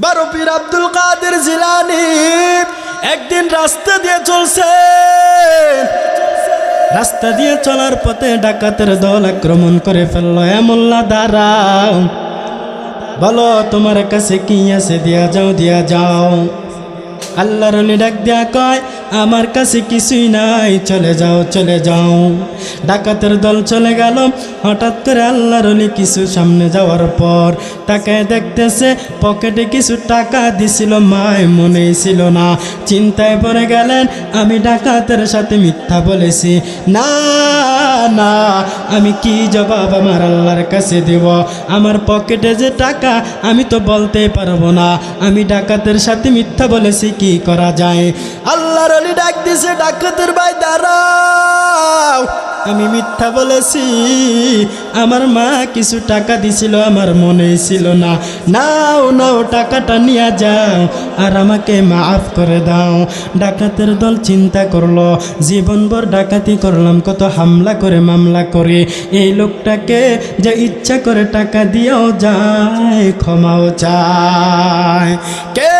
বড় পীর আব্দুল কাদের জিলানী একদিন রাস্তা দিয়ে চলছে। রাস্তা দিয়ে চলার পথে ডাকাতের দল আক্রমণ করে ফেললো। এ মোল্লা দাঁড়াও, বলো তোমার কাছে কি আছে, দিয়া যাও দিয়া যাও। আল্লাহর ওলি ডাক দিয়া কয়, আমার কাছে কিছুই নাই, চলে যাও চলে যাও। ডাকাতের দল চলে গেল। হঠাৎ করে আল্লাহর ওলি কিছু সামনে যাওয়ার পর তাকায় দেখতেছে পকেটে কিছু টাকা দিছিল, মায় মনেই ছিল না। চিন্তায় পড়ে গেলেন, আমি ডাকাতের সাথে মিথ্যা বলেছি, না না আমি কি জবাব আমার আল্লাহর কাছে দেব? আমার পকেটে যে টাকা আমি তো বলতে পারবো না, আমি ডাকাতের সাথে মিথ্যা বলেছি, কি করা যায়? আল্লাহর ওলি ডাক দিছে, ডাকাতের ভাই দাঁড়াও, আমি মিথ্যা বলেছি, আমার মা কিছু টাকা দিছিল, আমার মনেই ছিল না। নাও নাও টাকাটা নিয়ে যাও আর আমাকে মাফ করে দাও। ডাকাতের দল চিন্তা করলো, জীবনভর ডাকাতি করলাম, কত হামলা করে মামলা করে, এই লোকটাকে যে ইচ্ছা করে টাকা দিয়েও যায়, ক্ষমাও চায়। কে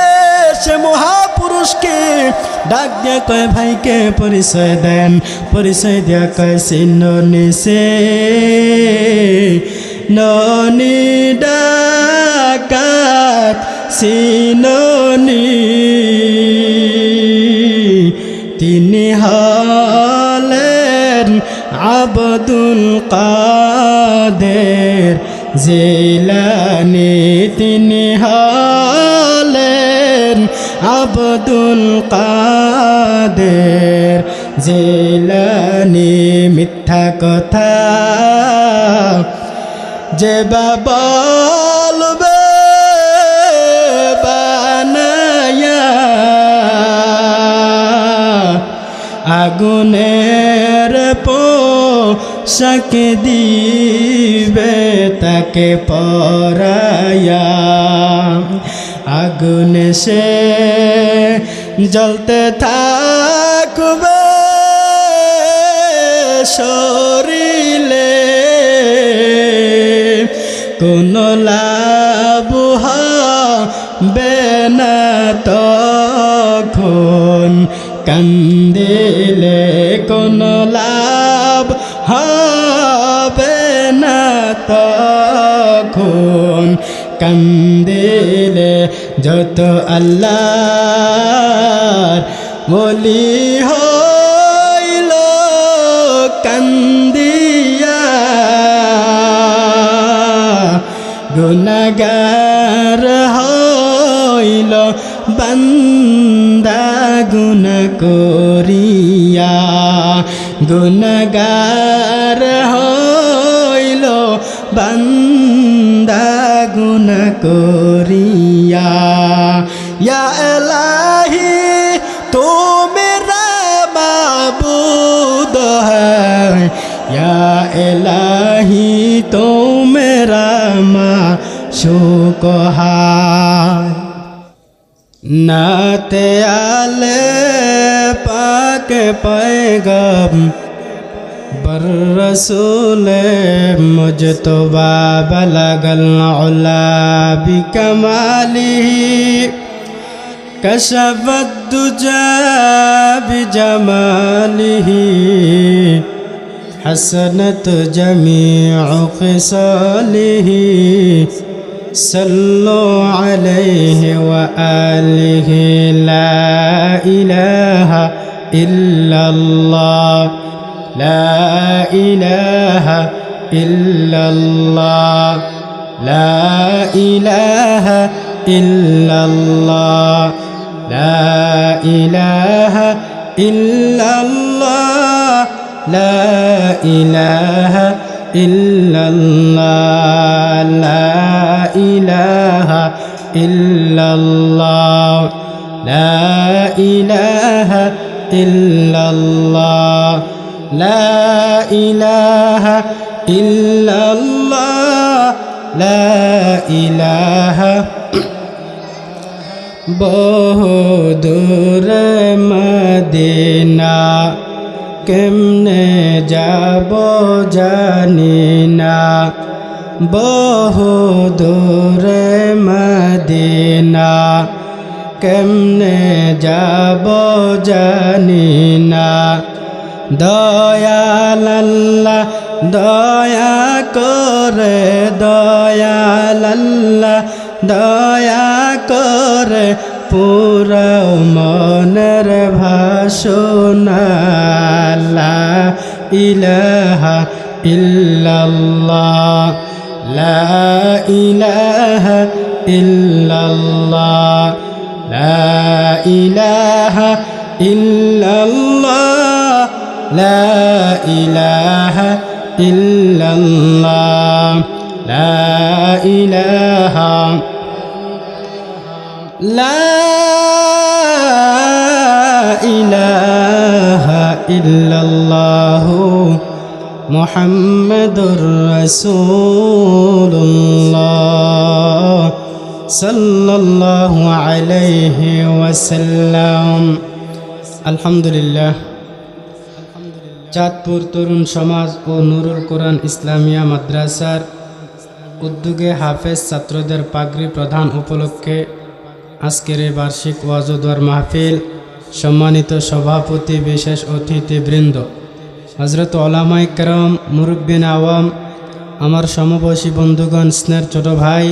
সে মহাপুরুষকে? ডাক দিয়া কয়, ভাইকে পরিচয় দেন। পরিচয় দিয়া কয়, সিননি সে ননি ডাকাত সিননি, তিনি হলেন আব্দুল কাদের জিলানী, তিনি হলেন আব্দুল কাদের জিলানী। মিথ্যা কথা যে বলবে বানায়া, আগুনের পোশাক দিবে তাকে পরায়া, আগুনে সে জ্বলতে থাকবে শরীরে, কোনো লাভ হবে না তখন, কান্দিলে কোনো লাভ হবে না তখন, কান্দিলে যত আল্লাহর ওলি হইল কান্দিয়া, গুনাহগার হইল বান্দা গুনাহ করিয়া, গুনাহগার হইল বান্দা গুনাহ করিয়া। ইয়া ইলাহি তু মেরা মাবুদ হ্যায়, ইয়া ইলাহি তু মেরা মাশূক হ্যায়। নাতে আলে পাক पैगम बर रसूल मुजतबा बलगल उला बिकमालिही, कशफत दुजा बिजमालिही, हसनत जमीउ ख़िसालिही, सल्लु अलैहि व आलिहि। ला इलाहा इल्लल्लाह, ला इलाहा इल्लल्लाह, ला इलाहा इल्लल्लाह, ला इलाहा इल्लल्लाह, ला इलाहा इल्लल्लाह, ला इलाहा इल्लल्लाह, ला इलाहा इल्लल्लाह, ला इलाहा इल्लल्लाह, ला इलाहा। বহু দূর মদিনা কেমনে যাব জানি না, বহু দূরে মদিনা কেমনে যাব জানি না দয়াল আল্লাহ দয়া করে দয়াল আল্লাহ দয়া করে পুরাও মনের ভাষণা লা ইলাহা ইল্লাল্লাহ লা ইলাহা ইল্লাল্লাহ লা ইলাহা ইল্লাল্লাহ লা ইলাহা ইল্লাল্লাহ লা ইলাহা লা ইলাহা ইল্লাল্লাহ মুহাম্মাদুর রাসূলুল্লাহ সাল্লাল্লাহু আলাইহি ওয়াসাল্লাম। আলহামদুলিল্লাহ, চাঁদপুর তরুণ সমাজ ও নুরুল কোরআন ইসলামিয়া মাদ্রাসার উদ্যোগে হাফেজ ছাত্রদের পাগড়ি প্রদান উপলক্ষে আজকের এই বার্ষিক ওয়াজ ও দোয়ার মাহফিল সম্মানিত সভাপতি, বিশেষ অতিথিবৃন্দ, হযরত ওলামায়ে কেরাম, মুরব্বিন আওয়াম, আমার সমবয়সী বন্ধুগণ, স্নেহের ছোট ভাই,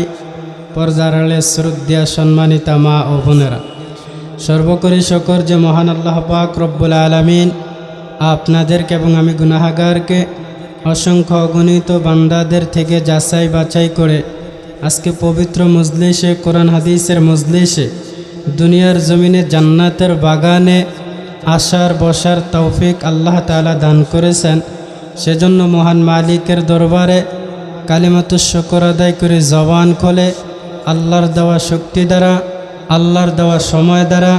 পর্দার আড়ালে শ্রদ্ধেয় সম্মানিতা মা ও বোনেরা, সর্বোপরি শকর যে মহান আল্লাহ পাক রব্বুল আলামিন আপনাদেরকে এবং আমি গুনাহগারকে অসংখ্য অগণিত বান্দাদের থেকে যাচাই বাছাই করে আজকে পবিত্র মজলিসে, কোরআন হাদিসের মজলিসে, দুনিয়ার জমিনে জান্নাতের বাগানে আসার বসার তৌফিক আল্লাহ তাআলা দান করেছেন। সেজন্য মহান মালিকের দরবারে কালিমাতুশ শুকর আদায় করে জবান খোলে আল্লাহর দেওয়া শক্তি দ্বারা, আল্লাহর দেওয়া সময় দ্বারা,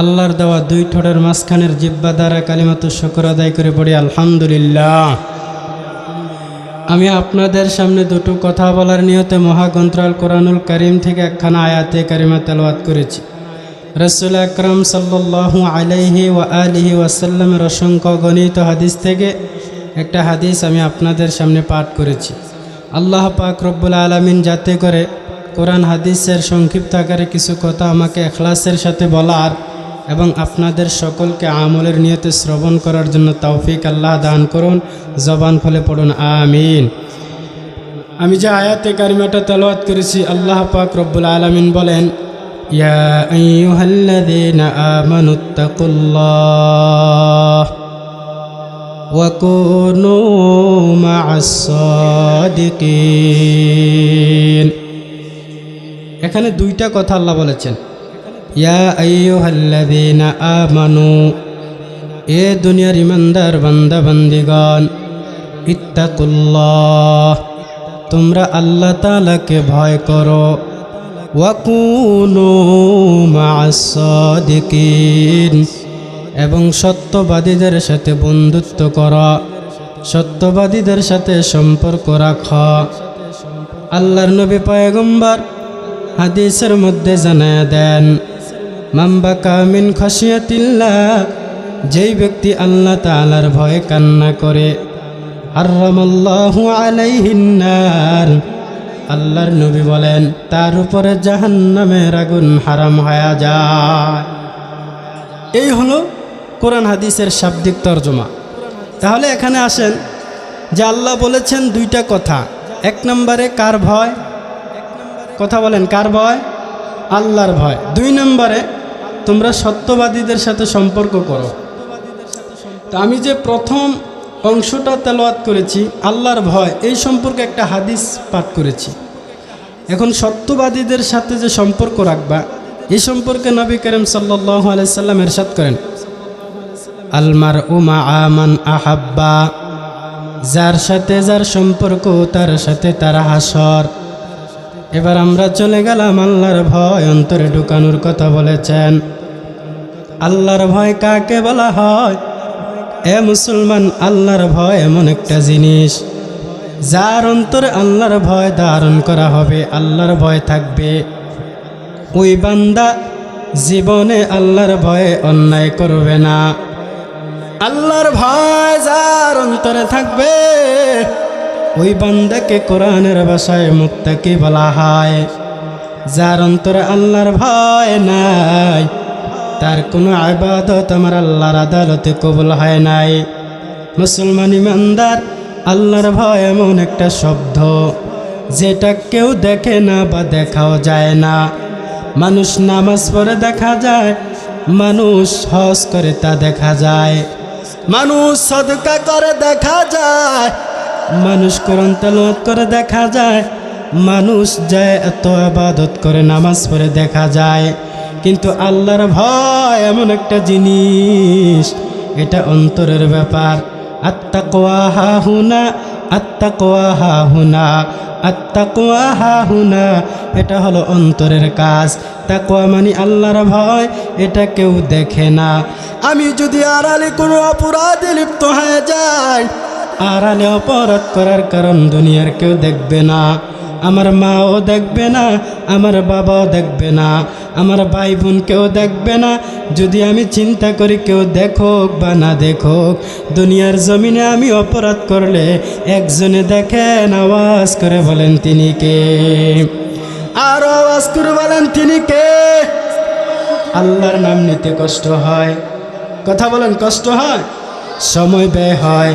আল্লাহর দেওয়া দুই ঠোঁটের মাঝখানের জিহ্বা দ্বারা কালিমাতুশ শুকর আদায় করে পড়ি আলহামদুলিল্লাহ। আমি আপনাদের সামনে দুটো কথা বলার নিয়তে মহাগ্রন্থ আল কোরআনুল কারীম থেকে একখানা আয়াতে কারিমা তেলাওয়াত করেছি। রাসূল আকরাম সাল্লাল্লাহু আলাইহি ওয়া আলিহি ওয়াসাল্লামের অসংখ্য গণিত হাদিস থেকে একটা হাদিস আমি আপনাদের সামনে পাঠ করেছি। আল্লাহ পাক রব্বুল আলামিন যাতে করে কোরআন হাদিসের সংক্ষিপ্ত আকারে কিছু কথা আমাকে ইখলাসের সাথে বলার এবং আপনাদের সকলকে আমলের নিয়তে শ্রবণ করার জন্য তৌফিক আল্লাহ দান করুন। জবান খুলে পড়ুন আমিন। আমি যে আয়াতে কারিমাটা তেলাওয়াত করেছি, আল্লাহ পাক রব্বুল আলামিন বলেন, ইয়া আইয়ুহাল্লাযীনা আমানুত্তাকুল্লাহ ওয়া কুনু মা'আস সাদিকিন। এখানে দুইটা কথা আল্লাহ বলেছেন, ইয়া আইয়ুহাল্লাযীনা আমানু, এ দুনিয়ার ইমানদার বান্দা বান্দিগণ, ইত্তাকুল্লাহ, তোমরা আল্লাহ তাআলাকে ভয় করো, ওয়া কুনু মা'আস সাদিকিন, এবং সত্যবাদীদের সাথে বন্ধুত্ব করো, সত্যবাদীদের সাথে সম্পর্ক রাখো। আল্লাহর নবী পয়গম্বর হাদিসের মধ্যে জানায়া দেন, মান বাকা মিন খাশিয়াতিল্লাহ, যেই ব্যক্তি আল্লাহ তাআলার ভয়ে কান্না করে, হারামাল্লাহু আলাইহিন নার, আল্লাহর নবী বলেন তার উপরে জাহান্নামের আগুন হারাম হয়ে যায়। এই হলো কোরআন হাদিসের শাব্দিক তর্জমা। তাহলে এখানে আসেন যে আল্লাহ বলেছেন দুইটা কথা। এক নম্বরে কার ভয়? কথা বলেন, কার ভয়? আল্লাহর ভয়। দুই নম্বরে তোমরা সত্যবাদীদের সাথে সম্পর্ক করো। তো আমি যে প্রথম অংশটা তেলাওয়াত করেছি আল্লাহর ভয়, এই সম্পর্কে একটা হাদিস পাঠ করেছি। এখন সত্যবাদীদের সাথে যে সম্পর্ক রাখবা, এই সম্পর্কে নবী করিম সাল্লাল্লাহু আলাইহি সাল্লাম ইরশাদ করেন, আল মারউ মা'a মান আহাব্বা, যার সাথে যার সম্পর্ক তার সাথে তার হাসর। এবার আমরা চলে গেলাম আল্লাহর ভয় অন্তরে ঢুকানোর কথা বলেছেন। আল্লাহর ভয় কাকে বলা হয়? এ মুসলমান, আল্লাহর ভয় এমন একটা জিনিস যার অন্তরে আল্লাহর ভয় ধারণ করা হবে, আল্লাহর ভয় থাকবে, ওই বান্দা জীবনে আল্লাহর ভয়ে অন্যায় করবে না। আল্লাহর ভয় যার অন্তরে থাকবে, ওই বান্দাকে কোরআনের ভাষায় মুত্তাকি বলা হয়। যার অন্তরে আল্লাহর ভয় নাই, তার কোনো ইবাদত আমার আল্লাহর আদালতে কবুল হয় নাই। মুসলমান ইমানদার, আল্লাহর ভয় এমন একটা শব্দ যেটা কেউ দেখে না বা দেখাও যায় না। মানুষ নামাজ পড়ে দেখা যায়, মানুষ হজ করে তা দেখা যায়, মানুষ সদকা করে দেখা যায়, মানুষ কোরআন তেলাওয়াত করে দেখা যায়, মানুষ যায় এত ইবাদত করে নামাজ পড়ে দেখা যায়। কিন্তু আল্লাহর ভয় এমন একটা জিনিস, এটা অন্তরের ব্যাপার। আত্তাকওয়া হাহুনা, আত্তাকওয়া হাহুনা, আত্তাকওয়া হাহুনা, এটা হলো অন্তরের কাজ। তাকওয়া মানে আল্লাহর ভয়, এটা কেউ দেখে না। আমি যদি আড়ালে কোনো অপরাধে লিপ্ত হয়ে যাই, আড়ালে অপরাধ করার কারণ দুনিয়ার কেউ দেখবে না, আমার মাও দেখবে না, আমার বাবাও দেখবে না, আমার ভাই বোন কেউ দেখবে না। যদি আমি চিন্তা করি কেউ দেখুক বা না দেখুক, দুনিয়ার জমিনে আমি অপরাধ করলে একজনে দেখেন, আওয়াজ করে বলেন তিনি কে? আর আওয়াজ করে বলেন তিনি কে? আল্লাহর নাম নিতে কষ্ট হয়, কথা বলেন কষ্ট হয়, সময় ব্যয় হয়,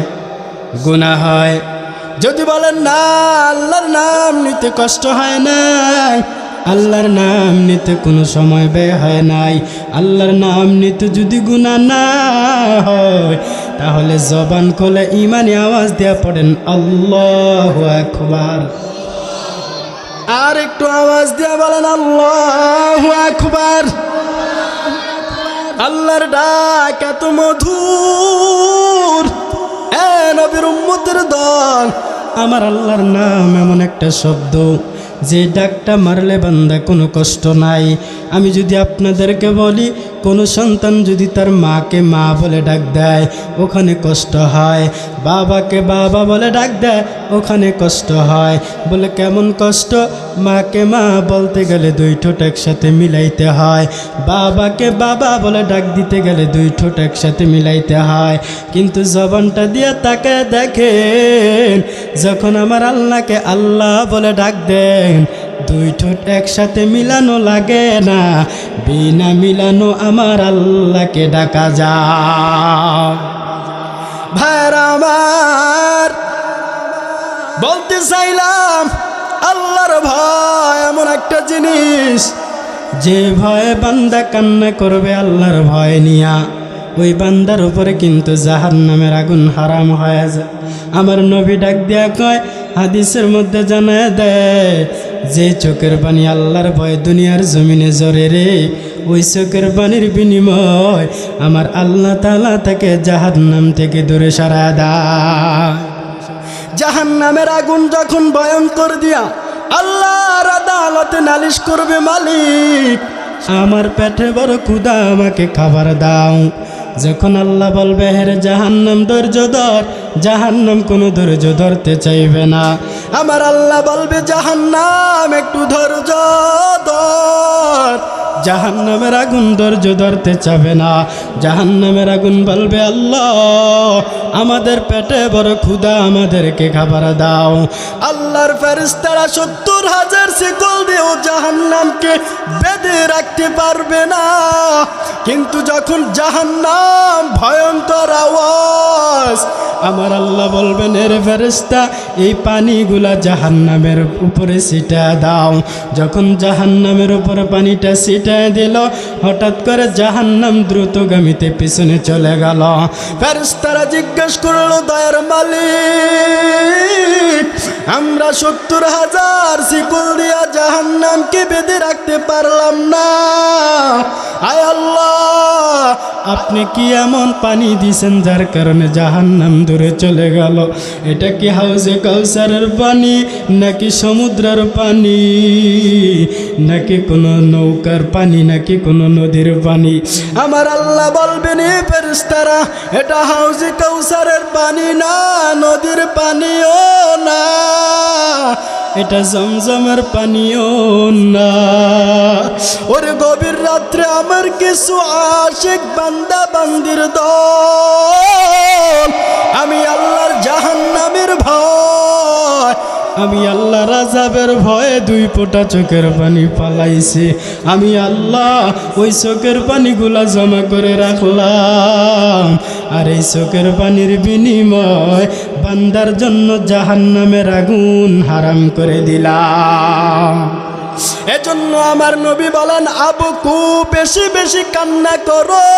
গুনাহ হয়। যদি বলেন না আল্লাহর নাম নিতে কষ্ট হয় নাই, আল্লাহর নাম নিতে কোনো সময় ব্যয় হয় নাই, আল্লাহর নাম নিতে যদি গুনাহ না হয়, তাহলে জবান খুলে ঈমানি আওয়াজ দেয়া পড়েন আল্লাহু আকবার। আর একটু আওয়াজ দিয়া বলেন আল্লাহু আকবার। আল্লাহর ডাক এত মধুর, এ নবীর উম্মতের দল, আমার আল্লাহর নাম এমন একটা শব্দ যে ডাকটা মারলে বান্দা কোনো কষ্ট নাই। আমি যদি আপনাদেরকে বলি, কোনো সন্তান যদি তার মাকে মা বলে ডাক দেয়, ওখানে কষ্ট হয়। বাবাকে বাবা বলে ডাক দেয়, ওখানে কষ্ট হয়। বলে কেমন কষ্ট? মাকে মা বলতে গেলে দুই ঠোঁট একসাথে মিলাইতে হয়, বাবাকে বাবা বলে ডাক দিতে গেলে দুই ঠোঁট একসাথে মিলাইতে হয়। কিন্তু জবানটা দিয়ে তাকে দেখেন, যখন আমার আল্লাহকে আল্লাহ বলে ডাক দেন, দুই ঠোঁট একসাথে মিলানো লাগে না, বিনা মিলানো আমার আল্লাহকে ডাকা যায়। ভাইরা আমার, বলতে চাইলাম আল্লাহর ভয় এমন একটা জিনিস, যে ভয়ে বান্দা কান্না করবে আল্লাহর ভয় নিয়া, ওই বান্দার উপরে কিন্তু জাহান্নামের আগুন হারাম হয়ে যায়। আমার নবী ডাক দিয়া কয়, হাদিসের মধ্যে জানায় দেয়, যে চোখের পানি আল্লাহর ভয় দুনিয়ার জমিনে ঝরে রে, ওই চোখের পানির বিনিময় আমার আল্লাহ তাআলা তাকে জাহান্নাম থেকে দূরে সরায় দেয়। জাহান্নামের আগুন যখন ভয়ঙ্কর দিয়া আল্লাহর আদালতে নালিশ করবে, মালিক আমার পেটে বড় ক্ষুধা, আমাকে খাবার দাও। যখন আল্লাহ বলবে হেরে জাহান্নাম ধৈর্য ধর, জাহান্নাম কোনো ধৈর্য ধরতে চাইবে না। আমার আল্লাহ বলবে জাহান্নাম একটু ধৈর্য ধর, জাহান্নামের আগুন ধৈর্য ধরতে চাবে না। জাহান্নামের আগুন বলবে আল্লাহ আমাদের পেটে বড় ক্ষুধা, আমাদেরকে খাবার দাও। আল্লাহর ফেরেশতারা ৭০,০০০ শিকল দিয়েও জাহান্নামকে বেঁধে রাখতে পারবে না। কিন্তু যখন জাহান্নাম ভয়ঙ্কর আওয়াজ, আমার আল্লাহ বলবেন এরে ফেরেশতা এই পানিগুলা জাহান্নামের উপরে ছিটা দাও। যখন জাহান্নামের উপরে পানিটা ছিটায় দিল, হঠাৎ করে জাহান্নাম দ্রুতগামীতে পিছনে চলে গেল। ফেরেশতারা জিজ্ঞেস করলো, দয়ার মালিক আমরা ৭০,০০০ শিকল দিয়া জাহান্নামকে বেঁধে রাখতে পারলাম না, আয় আল্লাহ আপনি কি এমন পানি দিছেন যার কারণে জাহান্নাম দূরে চলে গেল? এটা কি হাউজে কাউসারের পানি, নাকি সমুদ্রের পানি, নাকি কোনো নৌকার পানি নাকি কোনো নদীর পানি? আমার আল্লাহ বলবেন এ ফেরেশতারা, এটা হাউজে কাউসারের পানি না, নদীর পানিও না, এটা জমজমের পানিও না। ওরে গভীর রাত্রে আমার কিছু আশিক বান্দা বান্দির দল, আমি আল্লাহর জাহান্নামের ভয়, আমি আল্লাহর আযাবের ভয়ে দুই ফোঁটা চোখের পানি পালাইছি। আমি আল্লাহ ওই চোখের পানিগুলা জমা করে রাখলাম, আর এই চোখের পানির বিনিময় বান্দার জন্য জাহান্নামের আগুন হারাম করে দিলাম। এজন্য আমার নবী বলেন, আবকু, বেশি বেশি কান্না করো,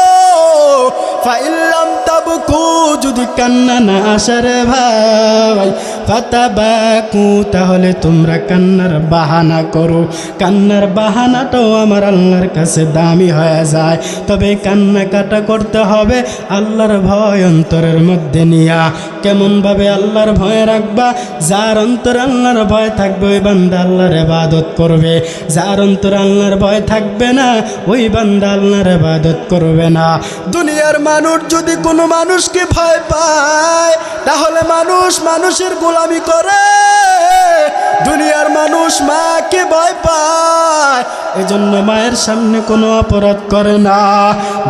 ফাইল্লাম তাবকু, যদি কান্না না আসে রে ভাই, ফাতাবাকু, তাহলে তোমরা কান্নার বাহানা করো। কান্নার বাহানাটাও আমার আল্লাহর কাছে দামি হয়ে যায়, তবে কান্না কাটা করতে হবে আল্লাহর ভয় অন্তরের মধ্যে নিয়া। কেমনভাবে আল্লাহর ভয় রাখবা? যার অন্তরে আল্লাহর ভয় থাকবে ওই বান্দা আল্লাহর ইবাদত করবে, যার অন্তরে আল্লাহর ভয় থাকবে না ওই বান্দা আল্লাহর ইবাদত করবে না। দুনিয়ার মানুষ যদি কোনো মানুষকে ভয় পায় তাহলে মানুষ মানুষের গোলামি করে। দুনিয়ার মানুষ মাকে ভয় পায়, এজন্য মায়ের সামনে কোনো অপরাধ করে না।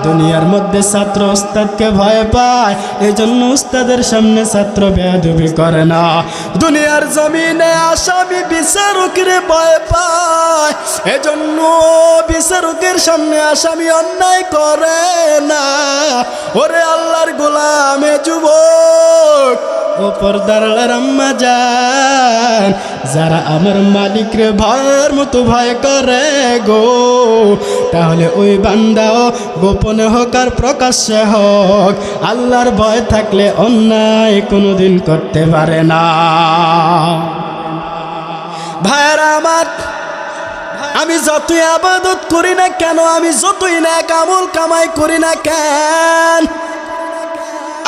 দুনিয়ার মধ্যে ছাত্র উস্তাদকে ভয় পায়, এজন্য উস্তাদের সামনে ছাত্র বেয়াদবি করে না। দুনিয়ার জমিনে আসামি বিচারকের ভয় পায়, এজন্য বিচারকের সামনে আসামি অন্যায় করে না। ওরে আল্লাহর গোলামে যুবক ও পর্দার আম্মা জান, যারা আমার মালিকরে ভয়ের মতো ভয় করে গো, তাহলে ওই বান্দাও গোপনে হোক আর প্রকাশ্যে হোক আল্লাহর ভয় থাকলে অন্যায় কোনোদিন করতে পারে না। ভাইরা আমার, আমি যতই আবাদত করি না কেন, আমি যতই নেক আমল কামাই করি না কেন,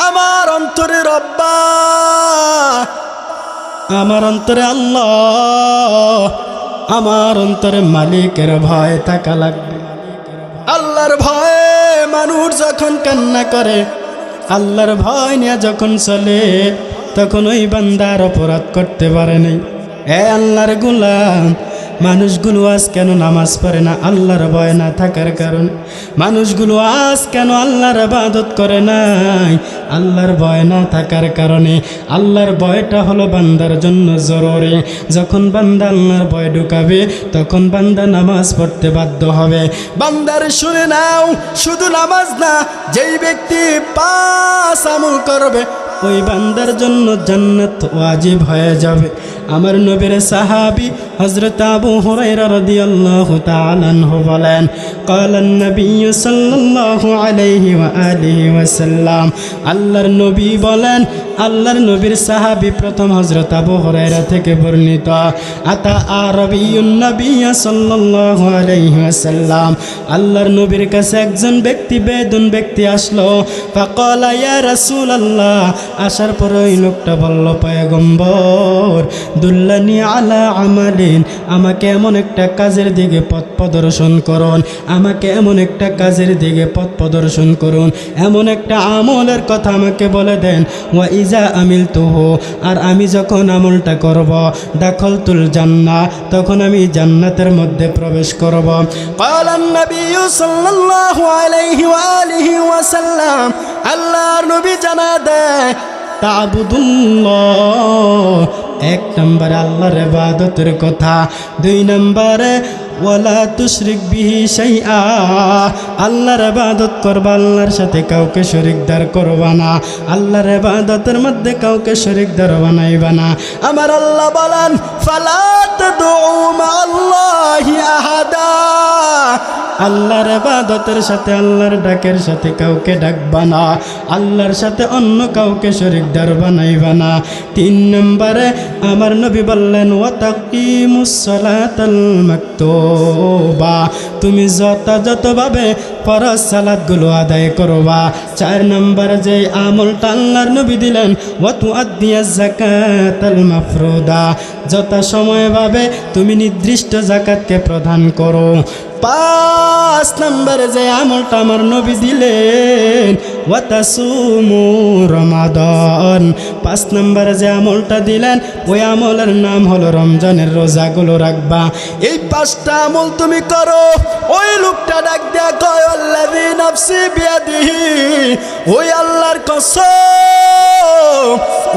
আমার অন্তরে রব্বা, আমার অন্তরে আল্লাহ, আমার অন্তরে মালিকের ভয় থাকা লাগবে। আল্লাহর ভয়ে মানুষ যখন কান্না করে, আল্লাহর ভয় নিয়ে যখন চলে, তখন ওই বান্দার অপরাধ করতে পারে নাই। এ আল্লাহর গোলাম, মানুষগুলো আজ কেন নামাজ পড়ে না? আল্লাহর ভয় না থাকার কারণে। মানুষগুলো আজ কেন আল্লাহর ইবাদত করে নাই? আল্লাহর ভয় না থাকার কারণে। আল্লাহর ভয়টা হলো বান্দার জন্য জরুরি। যখন বান্দা আল্লাহর ভয় ঢুকাবে তখন বান্দা নামাজ পড়তে বাধ্য হবে। বান্দার শুনে নাও, শুধু নামাজ না, যেই ব্যক্তি 5 আমল করবে ওই বান্দার জন্য জান্নাত ওয়াজিব হয়ে যাবে। আমার নবীর সাহাবী হযরত আবু হুরায়রা রাদিয়াল্লাহু তাআলা আনহু বলেন, ক্বালান নবী সাল্লাল্লাহু আলাইহি ওয়া আলিহি ওয়াসাল্লাম, আল্লাহর নবী বলেন, আল্লাহর নবীর সাহাবী প্রথম হযরত আবু হুরায়রা থেকে বর্ণিত, আতা আরবিয়ুন নবী সাল্লাল্লাহু আলাইহি ওয়াসাল্লাম, আল্লাহর নবীর কাছে একজন ব্যক্তি, বেদুন ব্যক্তি আসলো। ফাকালা ইয়া রাসূলুল্লাহ, আসার পরে ওই লোকটা বলল, পয়গম্বর, দুল্লানি আলা আমালিন, আমাকে এমন একটা কাজের দিকে পথ প্রদর্শন করুন, আমাকে এমন একটা কাজের দিকে পথ প্রদর্শন করুন, এমন একটা আমলের কথা আমাকে বলে দেন। ওয়া ইজা আমিলতুহু, আর আমি যখন আমলটা করব, দাখালতুল জান্নাহ, তখন আমি জান্নাতের মধ্যে প্রবেশ করব। ক্বালান নবী সাল্লাল্লাহু আলাইহি ওয়া আলিহি ওয়াসাল্লাম, আল্লাহর নবী জানা দেয়, তা'বুদুল্লাহ, 1 নম্বরে আল্লাহর ইবাদতের কথা, 2 নম্বরে ওয়ালা তুশরিক বিহি শাইআ, আল্লাহর ইবাদত করবা, আল্লাহর সাথে কাউকে শরীকদার করবা না, আল্লাহর ইবাদতের মধ্যে কাউকে শরীকদার বানাইবা না। আমার আল্লাহ বলেন, ফালা তাদউ মা'আল্লাহি আহাদা, আল্লাহর ইবাদতের সাথে, আল্লাহর ডাকের সাথে কাউকে ডাকবা না, আল্লাহর সাথে অন্য কাউকে শরীকদার বানাইবা না। 3 নম্বরে আমার নবী বললেন, ওয়া তাকিমুস সালাতাল মাকতুবা, তুমি যথাযথভাবে ফরজ সালাতগুলো আদায় করবা। 4 নম্বরে যে আমলটা আল্লাহর নবী দিলেন, ওয়া তুআদ্দিয়াজ যাকাতাল মাফরুদা, যত সময় পাবে তুমি নির্দিষ্ট যাকাতকে প্রদান করো। 5 নম্বরে যে আমলটা আমার নবী দিলেন ওয়াতাসুমু রমাদান, 5 নম্বরে যে আমলটা দিলেন ওই আমলের নাম হলো রমজানের রোজাগুলো রাখবা। এই 5টা আমল তুমি করো। ওই লোকটা ডাক দেয়া কয় আল্লাযী নাফসি বিয়াদিহি, ওই আল্লাহর কসম,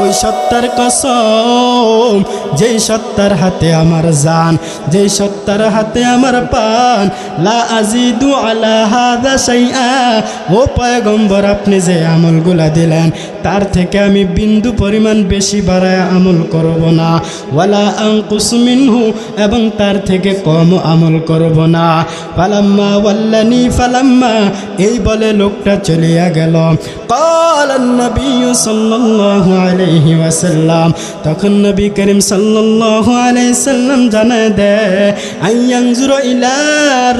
ওই সত্তার কসম, যেই সত্তার হাতে আমার জান, যেই সত্তার হাতে আমার পান, লা আজিদু আলা হাযা শাইআ, ও পয়গম্বর আপনি যে আমলগুলা দিলেন তার থেকে আমি বিন্দু পরিমাণ বেশি বাড়ায় আমল করব না, ওয়ালা আনকুসু মিনহু, এবং তার থেকে কম আমল করব না। ফালাম্মা ওয়াল্লানি ফালাম্মা, এই বলে লোকটা চলিয়া গেল। ক্বালান নবী সাল্লাল্লাহু আলাইহি ওয়াসাল্লাম, তখন নবী করিম সাল্লাল্লাহু আলাইহি সাল্লাম জানায় দেয় আইয়ানজুরু ইলা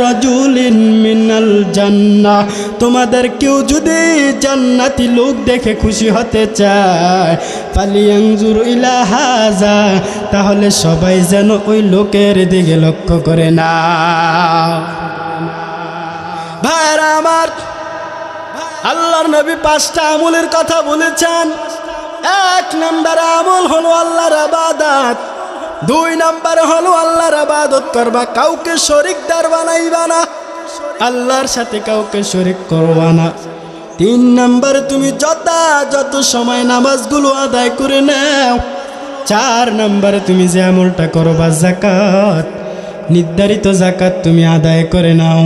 রাজুলিন মিনাল জান্নাহ, তোমাদের কেউ যদি জান্নাতি লোক দেখে খুশি হতে চায়, ফালিয়ানজুরু ইলা হাযা, তাহলে সবাই যেন ওই লোকের দিকে লক্ষ্য করে না। ভাইরা আমার, আল্লাহর নবী 5টা আমলের কথা বলেছেন। 1 নম্বর আমল হলো আল্লাহর ইবাদত, 2 নম্বর হলো আল্লাহর ইবাদত করবা, কাউকে শরীকদার বানাইবা না, আল্লাহর সাথে কাউকে শরীক করবা না। 3 নম্বর তুমি যত সময় নামাজগুলো আদায় করে নাও। 4 নম্বরে তুমি যে আমলটা করবা যাকাত, নির্ধারিত যাকাত তুমি আদায় করে নাও।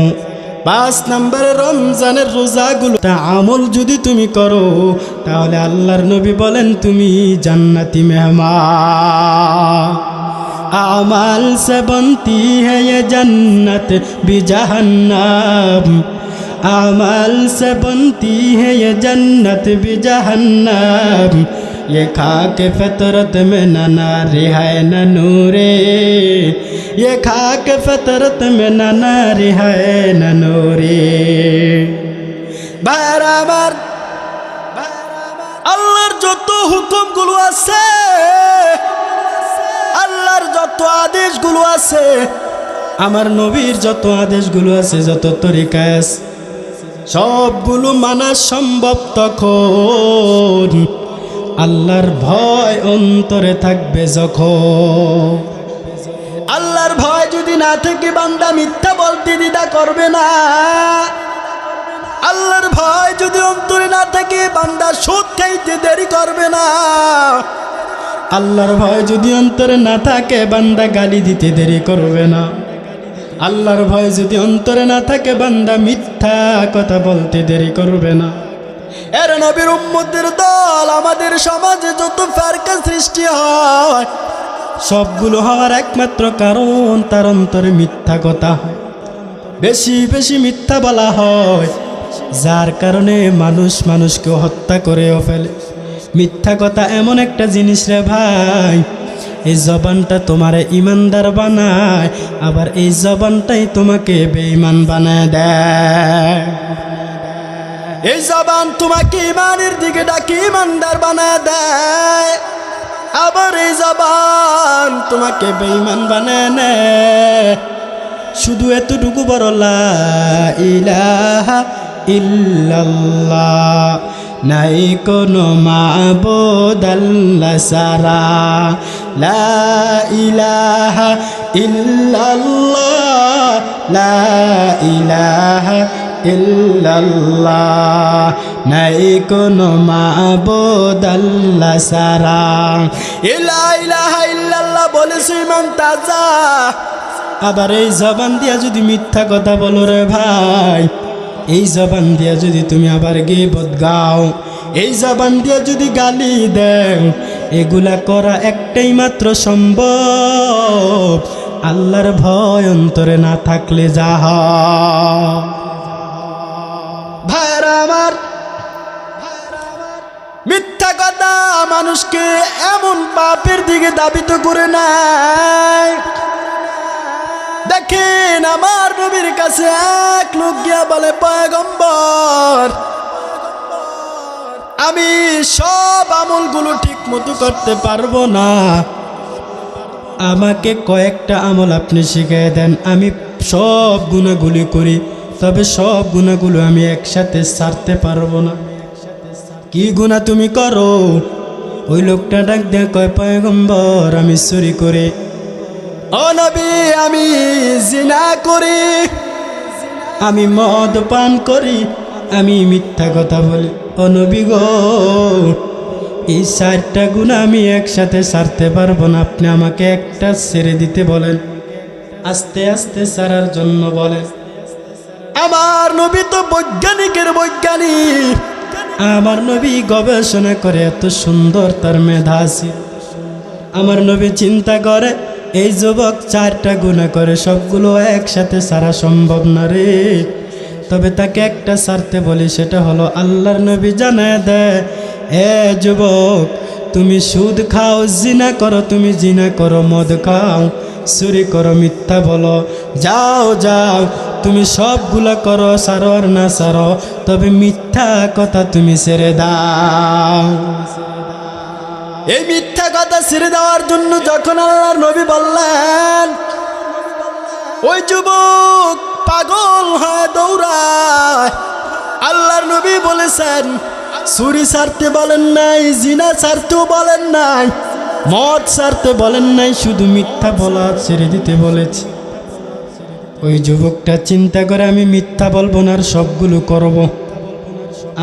5 নম্বরে রমজানের রোজাগুলো আমল যদি তুমি করো তাহলে আল্লাহর নবী বলেন তুমি জান্নাতি মেহমান। আমাল से बनती है ये जन्नत भी जहन्नम, अमल से बनती है ये जन्नत भी जहन्नम, ये खाके फितरत में न नारी है न नूरे, ये खाके फितरत में न नारी है न नूरे। बराबर আল্লাহর যত হুকুমগুলো আছে, আল্লাহর যত আদেশগুলো আছে, আমার নবীর যত আদেশগুলো আছে, যত তরিকা আছে, সবগুলো মানা সম্ভব তখন আল্লাহর ভয় অন্তরে থাকবে যখন। আল্লাহর ভয় যদি না থাকে বান্দা মিথ্যা বলতে দ্বিধা করবে না। আল্লাহর ভয় যদি অন্তরে না থাকে বান্দা সুদ খাইতে দেরি করবে না। আল্লাহর ভয় যদি অন্তরে না থাকে বান্দা গালি দিতে দেরি করবে না। আল্লাহর ভয় যদি অন্তরে না থাকে বান্দা মিথ্যা কথা বলতে দেরি করবে না। এর নবীর উম্মতের দল আমাদের সমাজে যত ফারকা সৃষ্টি হয় সবগুলো হওয়ার একমাত্র কারণ তার অন্তরে মিথ্যা কথা হয়, বেশি বেশি মিথ্যা বলা হয়, যার কারণে মানুষ মানুষকে হত্যা করেও ফেলে। মিথ্যা কথা এমন একটা জিনিস রে ভাই, এই জবানটা তোমারে ইমানদার বানায়, আবার এই জবানটাই তোমাকে বেঈমান বানায় দেয়। এই জবান তোমাকে ইমানের দিকে ডাকে ইমানদার বানায় দেয়, আবার এই জবান তোমাকে বেঈমান বানায় নেয়। শুধু এতটুকু বড় লা ইলাহা ইল্লাল্লাহ, নাই কোনো মাবুদ আল্লাহ ছাড়া, লা ইলাহা ইল্লাল্লাহ, লা ইলাহা ইল্লাল্লাহ, নাই কোনো মাবুদ আল্লাহ ছাড়া। লা ইলাহা ইল্লাল্লাহ বলেছে ইমাম তাজা। আবার এই জবান দিয়া যদি মিথ্যা কথা বলো রে ভাই, এই জবান দিয়া যদি তুমি আবার গীবত গাও, এই জবান দিয়া যদি গালি দেও, এগুলা করা একটাই মাত্র সম্ভব আল্লাহর ভয় অন্তরে না থাকলে যা হয়। ভাইরা আমার, মিথ্যা কথা মানুষকে এমন পাপের দিকে ধাবিত করে নেয়। দেখেন আমার নবীর কাছে এক লোক গিয়া বলে পয়গম্বর আমি সব আমলগুলো ঠিক মতো করতে পারবো না, আমাকে কয়েকটা আমল আপনি শিখিয়ে দেন, আমি সব গুনাহগুলি করি, তবে সব গুনাহগুলো আমি একসাথে ছাড়তে পারবো না। কি গুনাহ তুমি করো? ওই লোকটা ডাক দিয়ে কয়, পয়গম্বর আমি চুরি করি, ও নবী আমি জিনা করি, আমি মদ পান করি, আমি মিথ্যা কথা বলি। ও নবী গো, এই 4টা গুনাহ আমি একসাথে ছাড়তে পারবো না, আপনি আমাকে একটা ছেড়ে দিতে বলেন, আস্তে আস্তে ছাড়ার জন্য বলেন। আমার নবী তো বৈজ্ঞানিকের বৈজ্ঞানিক, আমার নবী গবেষণা করে, এত সুন্দর তার মেধা আছে। আমার নবী চিন্তা করে এই যুবক 4টা গুনাহ করে, সবগুলো একসাথে ছাড়া সম্ভব না রে, তবে তাকে একটা ছাড়তে বলি, সেটা হলো আল্লাহর নবী জানায় দেয়, এ যুবক তুমি সুদ খাও, জিনা করো, তুমি জিনা করো, মদ খাও, চুরি করো, মিথ্যা বলো, যাও যাও তুমি সবগুলো করো, ছাড়ো আর না ছাড়ো, তবে মিথ্যা কথা তুমি ছেড়ে দাও। এই মিথ্যা কথা ছেড়ে দেওয়ার জন্য যখন আল্লাহর নবী বললেন, ওই যুবক পাগল হয়ে দৌড়ায়। আল্লাহর নবী বলেছেন, চুরি ছাড়তে বলেন নাই, জিনা ছাড়তেও বলেন নাই, মদ ছাড়তে বলেন নাই, শুধু মিথ্যা বলা ছেড়ে দিতে বলেছে। ওই যুবকটা চিন্তা করে, আমি মিথ্যা বলবো না, আর সবগুলো করব।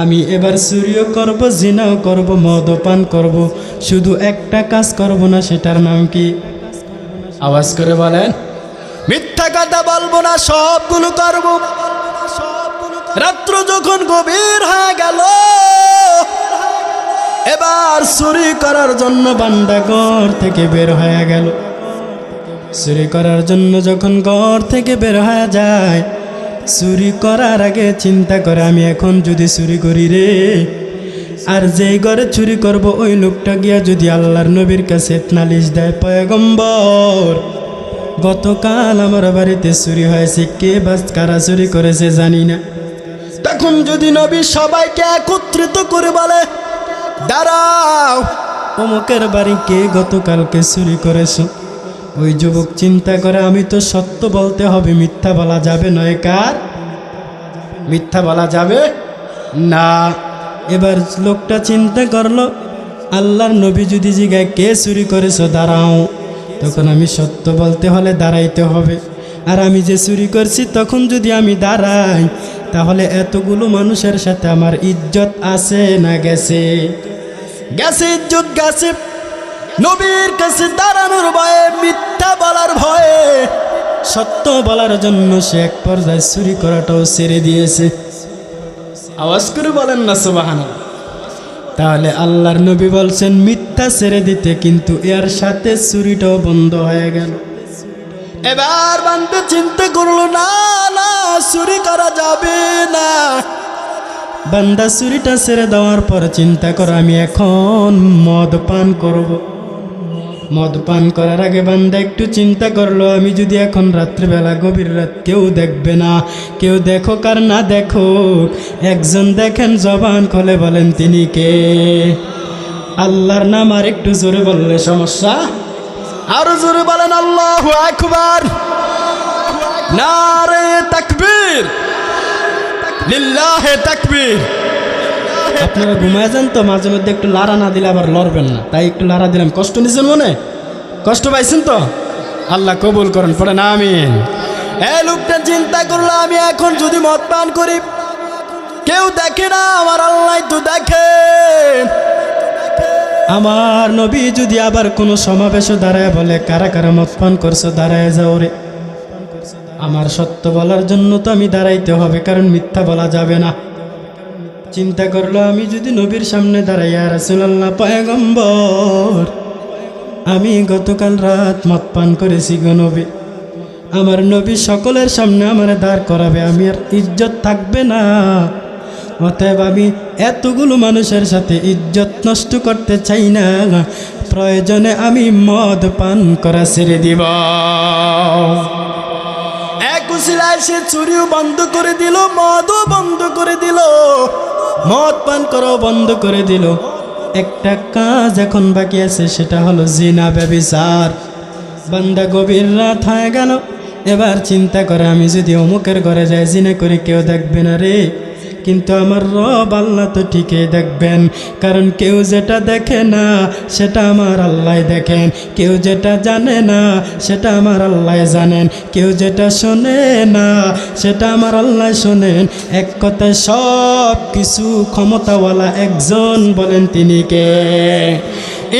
আমি এবার চুরিও করব, জিনাও করব, মদও পান করব, শুধু একটা কাজ করব না, সেটার নাম কি? আওয়াজ করে বলেন। মিথ্যা কথা বলবো না, সবগুলো করব। রাত্র যখন গভীর হয়ে গেল, এবার চুরি করার জন্য বান্দা ঘর থেকে বের হয়ে গেল। চুরি করার জন্য যখন ঘর থেকে বের হয়ে যায়, চুরি করার আগে চিন্তা করে, আমি এখন যদি চুরি করি রে, আর যেই ঘরে চুরি করব ওই লোকটা গিয়া যদি আল্লাহর নবীর কাছে নালিশ দেয়, পয়গম্বর গতকাল আমার বাড়িতে চুরি হয়েছে, কে বাস কারা চুরি করেছে জানি না, তখন যদি নবী সবাইকে একত্রিত করে বলে, দাঁড়াও, অমুকের বাড়ি কে গতকালকে চুরি করেছ, ওই যুবক চিন্তা করে, আমি তো সত্য বলতে হবে, মিথ্যা বলা যাবে নয়, কার মিথ্যা বলা যাবে না। এবার লোকটা চিন্তা করলো, আল্লাহর নবী যদি জিগায় কে চুরি করেছ, দাঁড়াও, তখন আমি সত্য বলতে হলে দাঁড়াইতে হবে, আর আমি যে চুরি করছি তখন যদি আমি দাঁড়াই, তাহলে এতগুলো মানুষের সাথে আমার ইজ্জত আছে না গেছে? গেছে, ইজ্জত গেছে। নবীর কাছে দাঁড়ানোর ভয়ে, মিথ্যা বলার ভয়ে, সত্য বলার জন্য সে এক পর্যায়ে চুরি করাটাও ছেড়ে দিয়েছে। আওয়াজ করে বলেন না সুবহানাল্লাহ। তাহলে আল্লাহর নবী বলছেন মিথ্যা ছেড়ে দিতে, কিন্তু এর সাথে চুরিটাও বন্ধ হয়ে গেল। এবার বান্দা চিন্তা করলো, না না, চুরি করা যাবে না। বান্দা চুরিটা ছেড়ে দেওয়ার পর চিন্তা করো, আমি এখন মদ পান করব। মদ পান করার আগে বান্দা একটু চিন্তা করলো, আমি যদি এখন রাত্রিবেলা গভীর রাত, কেউ দেখবে না, কেউ দেখো আর না দেখো, একজন দেখেন জবান খুলে বলেন তিনি কে? আল্লাহর নাম আর একটু জোরে বললে সমস্যা, আরো জোরে বলেন আল্লাহু আকবার, নারে তাকবীর, লিল্লাহে তাকবীর। আপনারা ঘুমায় যান তো, মাঝে মধ্যে একটু লাড়া না দিলে আবার লড়বেন না, তাই একটু লাড়া দিলাম। কষ্ট নিছেন মনে? কষ্ট পাইছেন তো? আল্লাহ কবুল করেন, পড়েন আমিন। এই লোকটা চিন্তা করলো, আমি এখন যদি মদ পান করি, কেউ দেখে না, আমার আল্লাহ তো দেখে। আমার নবী যদি আবার কোনো সমাবেশে দাঁড়ায় বলে, কারা কারা মদ পান করছো, দাঁড়ায় যাও রে। আমার সত্য বলার জন্য তো আমি দাঁড়াইতে হবে, কারণ মিথ্যা বলা যাবে না। চিন্তা করলো, আমি যদি নবীর সামনে দাঁড়াই, ইয়া রাসূলুল্লাহ, পয়গম্বর আমি গতকাল রাত মদ পান করেছি গো নবী, আমার নবী সকলের সামনে আমার দাঁড় করাবে, আমি আর ইজ্জত থাকবে না। অতএব আমি এতগুলো মানুষের সাথে ইজ্জত নষ্ট করতে চাই না, প্রয়োজনে আমি মদ পান করা ছেড়ে দিব। এক উসিলায় সে চুরিও বন্ধ করে দিল, মদও বন্ধ করে দিল, মদ পান করাও বন্ধ করে দিল। একটা কাজ এখন বাকি আছে, সেটা হলো জিনা, ব্যভিচার। বান্দা গভীর রাত হয়ে গেল, এবার চিন্তা করে আমি যদি অমুকের ঘরে যাই জিনা করে কেউ দেখবে না রে, কিন্তু আমার রব আল্লাহ তো ঠিকই দেখবেন, কারণ কেউ যেটা দেখে না সেটা আমার আল্লাহ দেখেন, কেউ যেটা জানে না সেটা আমার আল্লাহ জানেন, কেউ যেটা শোনে না সেটা আমার আল্লাহ শোনেন। এক কথায় সব কিছু ক্ষমতাওয়ালা একজন, বলেন তিনি কে?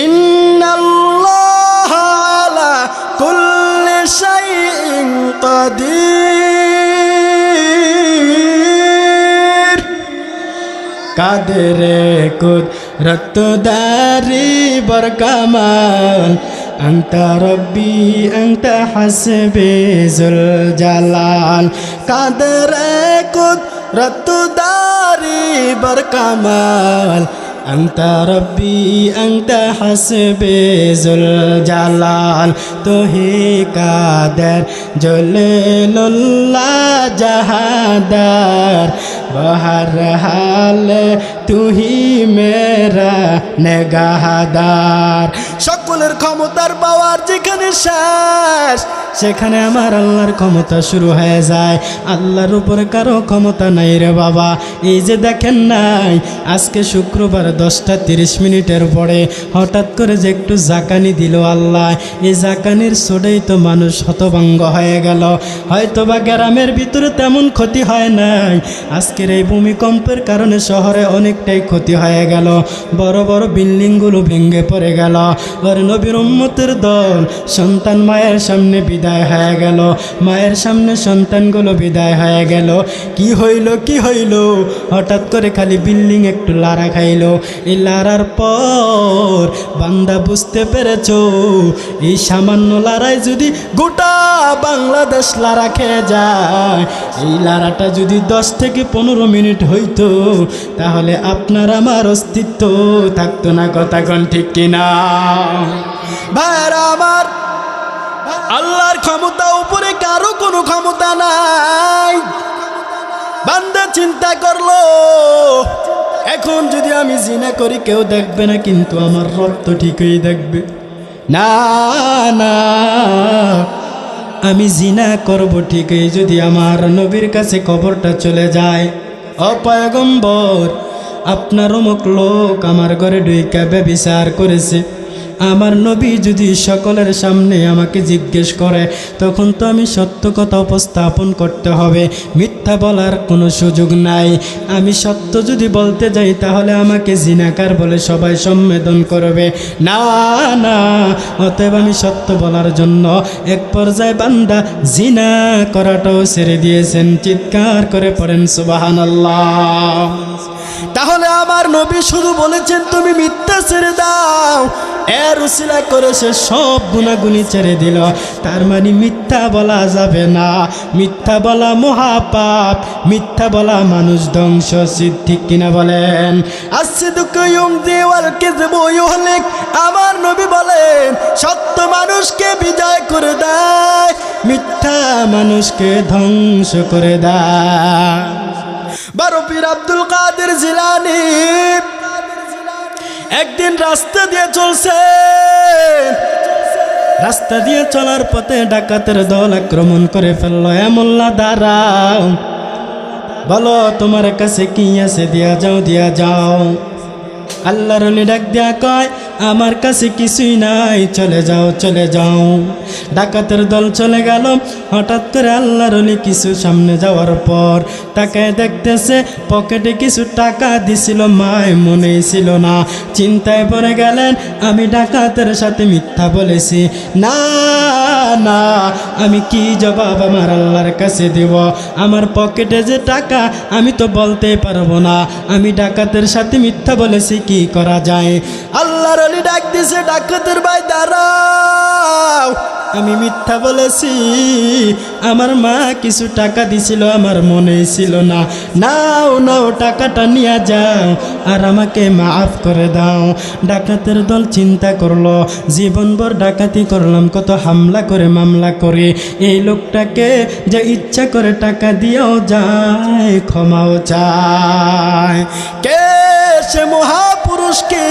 ইন্নাল্লাহ আলা কুল্লি শাইইন কাদির, কাদেরে কুদরত দারি বরকামাল, আনতা রব্বি আনতা হাসবি জুল জালাল, কাদেরে কুদরত দারি বরকামাল, আনতা রব্বি আনতা হাসবি জুল জালাল, তুহি কাদের জলিলুল্লাহ জাহাদার, বহর হাল তুহি মেরা নেগাহাদার। সকলের ক্ষমতার পাওয়ার যেখানে শেষ, সেখানে আমার আল্লাহর ক্ষমতা শুরু হয়ে যায়। আল্লাহর উপর কারো ক্ষমতা নাই রে বাবা। এই যে দেখেন নাই, আজকে শুক্রবার 10:30 পরে হঠাৎ করে যে একটু জাকানি দিল আল্লাহ, এই জাকানির সোডেই তো মানুষ হতভঙ্গ হয়ে গেল। হয়তো বা গ্রামের ভিতরে তেমন ক্ষতি হয় নাই, আজকের এই ভূমিকম্পের কারণে শহরে অনেকটাই ক্ষতি হয়ে গেল, বড় বড় বিল্ডিংগুলো ভেঙে পড়ে গেল। আর নবীর উম্মতের দল সন্তান মায়ের সামনে বিদায় হয়ে গেল, মায়ের সামনে সন্তানগুলো বিদায় হয়ে গেল। কি হইল কি হইল, হঠাৎ করে খালি বিল্ডিং একটু লাড়া খাইল। এই লাড়ার পর বান্দা বুঝতে পেরেছ, এই সামান্য লড়াই যদি গোটা বাংলাদেশ লাড়া খেয়ে যায়, এই লড়াটা যদি 10 থেকে 15 মিনিট হইতো, তাহলে আপনার আমার অস্তিত্ব থাকতো না। কথা কোন ঠিক কিনা ভাইরা আমার? আল্লাহর ক্ষমতা উপরে কারো কোনো ক্ষমতা নাই। বান্দা চিন্তা করলো, এখন যদি আমি জিনা করি কেউ দেখবে না, কিন্তু আমার রব তো ঠিকই দেখবে। না না, আমি জিনা করব ঠিকই যদি আমার নবীর কাছে খবরটা চলে যায়, ও পয়গম্বর আপনার অমুক লোক আমার ঘরে ঢুইকা ব্যভিচার করেছে, আমার নবী যদি সকলের সামনে আমাকে জিজ্ঞেস করে, তখন তো আমি সত্য কথা উপস্থাপন করতে হবে, মিথ্যা বলার কোনো সুযোগ নাই। আমি সত্য যদি বলতে যাই তাহলে আমাকে জিনাকার বলে সবাই সম্বোধন করবে। না না, অতএব আমি সত্য বলার জন্য এক পর্যায়ে বান্দা জিনা করাটাও ছেড়ে দিয়েছেন। চিৎকার করে পড়েন সুবহানাল্লাহ। তাহলে আমার নবী শুধু বলেছেন তুমি মিথ্যা ছেড়ে দাও, এর উসিলা করে সে সব গুনাহগুনি ছেড়ে দিল। তার মানে মিথ্যা বলা যাবে না, মিথ্যা বলা মহাপাপ, মিথ্যা বলা মানুষ ধ্বংস। ঠিক কিনা বলেন? আসিদুকু ইউমদি ওয়াল কিযবু ইউহলিক। আমার নবী বলেন সত্য মানুষকে বিজয় করে দেয়, মিথ্যা মানুষকে ধ্বংস করে দেয়। বড় পীর আব্দুল কাদের জিলানী একদিন রাস্তা দিয়ে চলছে, রাস্তা দিয়ে চলার পথে ডাকাতের দল আক্রমণ করে ফেললো। এ মোল্লা দাঁড়াও, বলো তোমার কাছে কি আছে, দিয়া যাও দিয়া যাও। আল্লাহর ওলি ডাক দিয়া কয় আমার কাছে কিছুই নাই, চলে যাও চলে যাও। ডাকাতের দল চলে গেল। হঠাৎ করে আল্লাহর ওলি কিছু সামনে যাওয়ার পর তাকায় দেখতেছে পকেটে কিছু টাকা দিছিল, মায় মনেই ছিল না। চিন্তায় পড়ে গেলেন, আমি ডাকাতের সাথে মিথ্যা বলেছি। না না, আমি কি জবাব আমার আল্লাহর কাছে দেব? আমার পকেটে যে টাকা আমি তো বলতে পারবো না, আমি ডাকাতের সাথে মিথ্যা বলেছি, কি করা যায়? আল্লাহর ওলি ডাক দিছে, ডাকাতের ভাই দাঁড়াও, আমি মিথ্যা বলেছি, আমার মা কিছু টাকা দিছিল, আমার মনে ছিল না। নাও নাও, টাকাটা নিয়ে যাও আর আমাকে মাফ করে দাও। ডাকাতের দল চিন্তা করলো, জীবনভর ডাকাতি করলাম, কত হামলা করে মামলা করে, এই লোকটাকে যে ইচ্ছা করে টাকা দিয়েও যায়, ক্ষমাও চায়। কে সে মহাপুরুষকে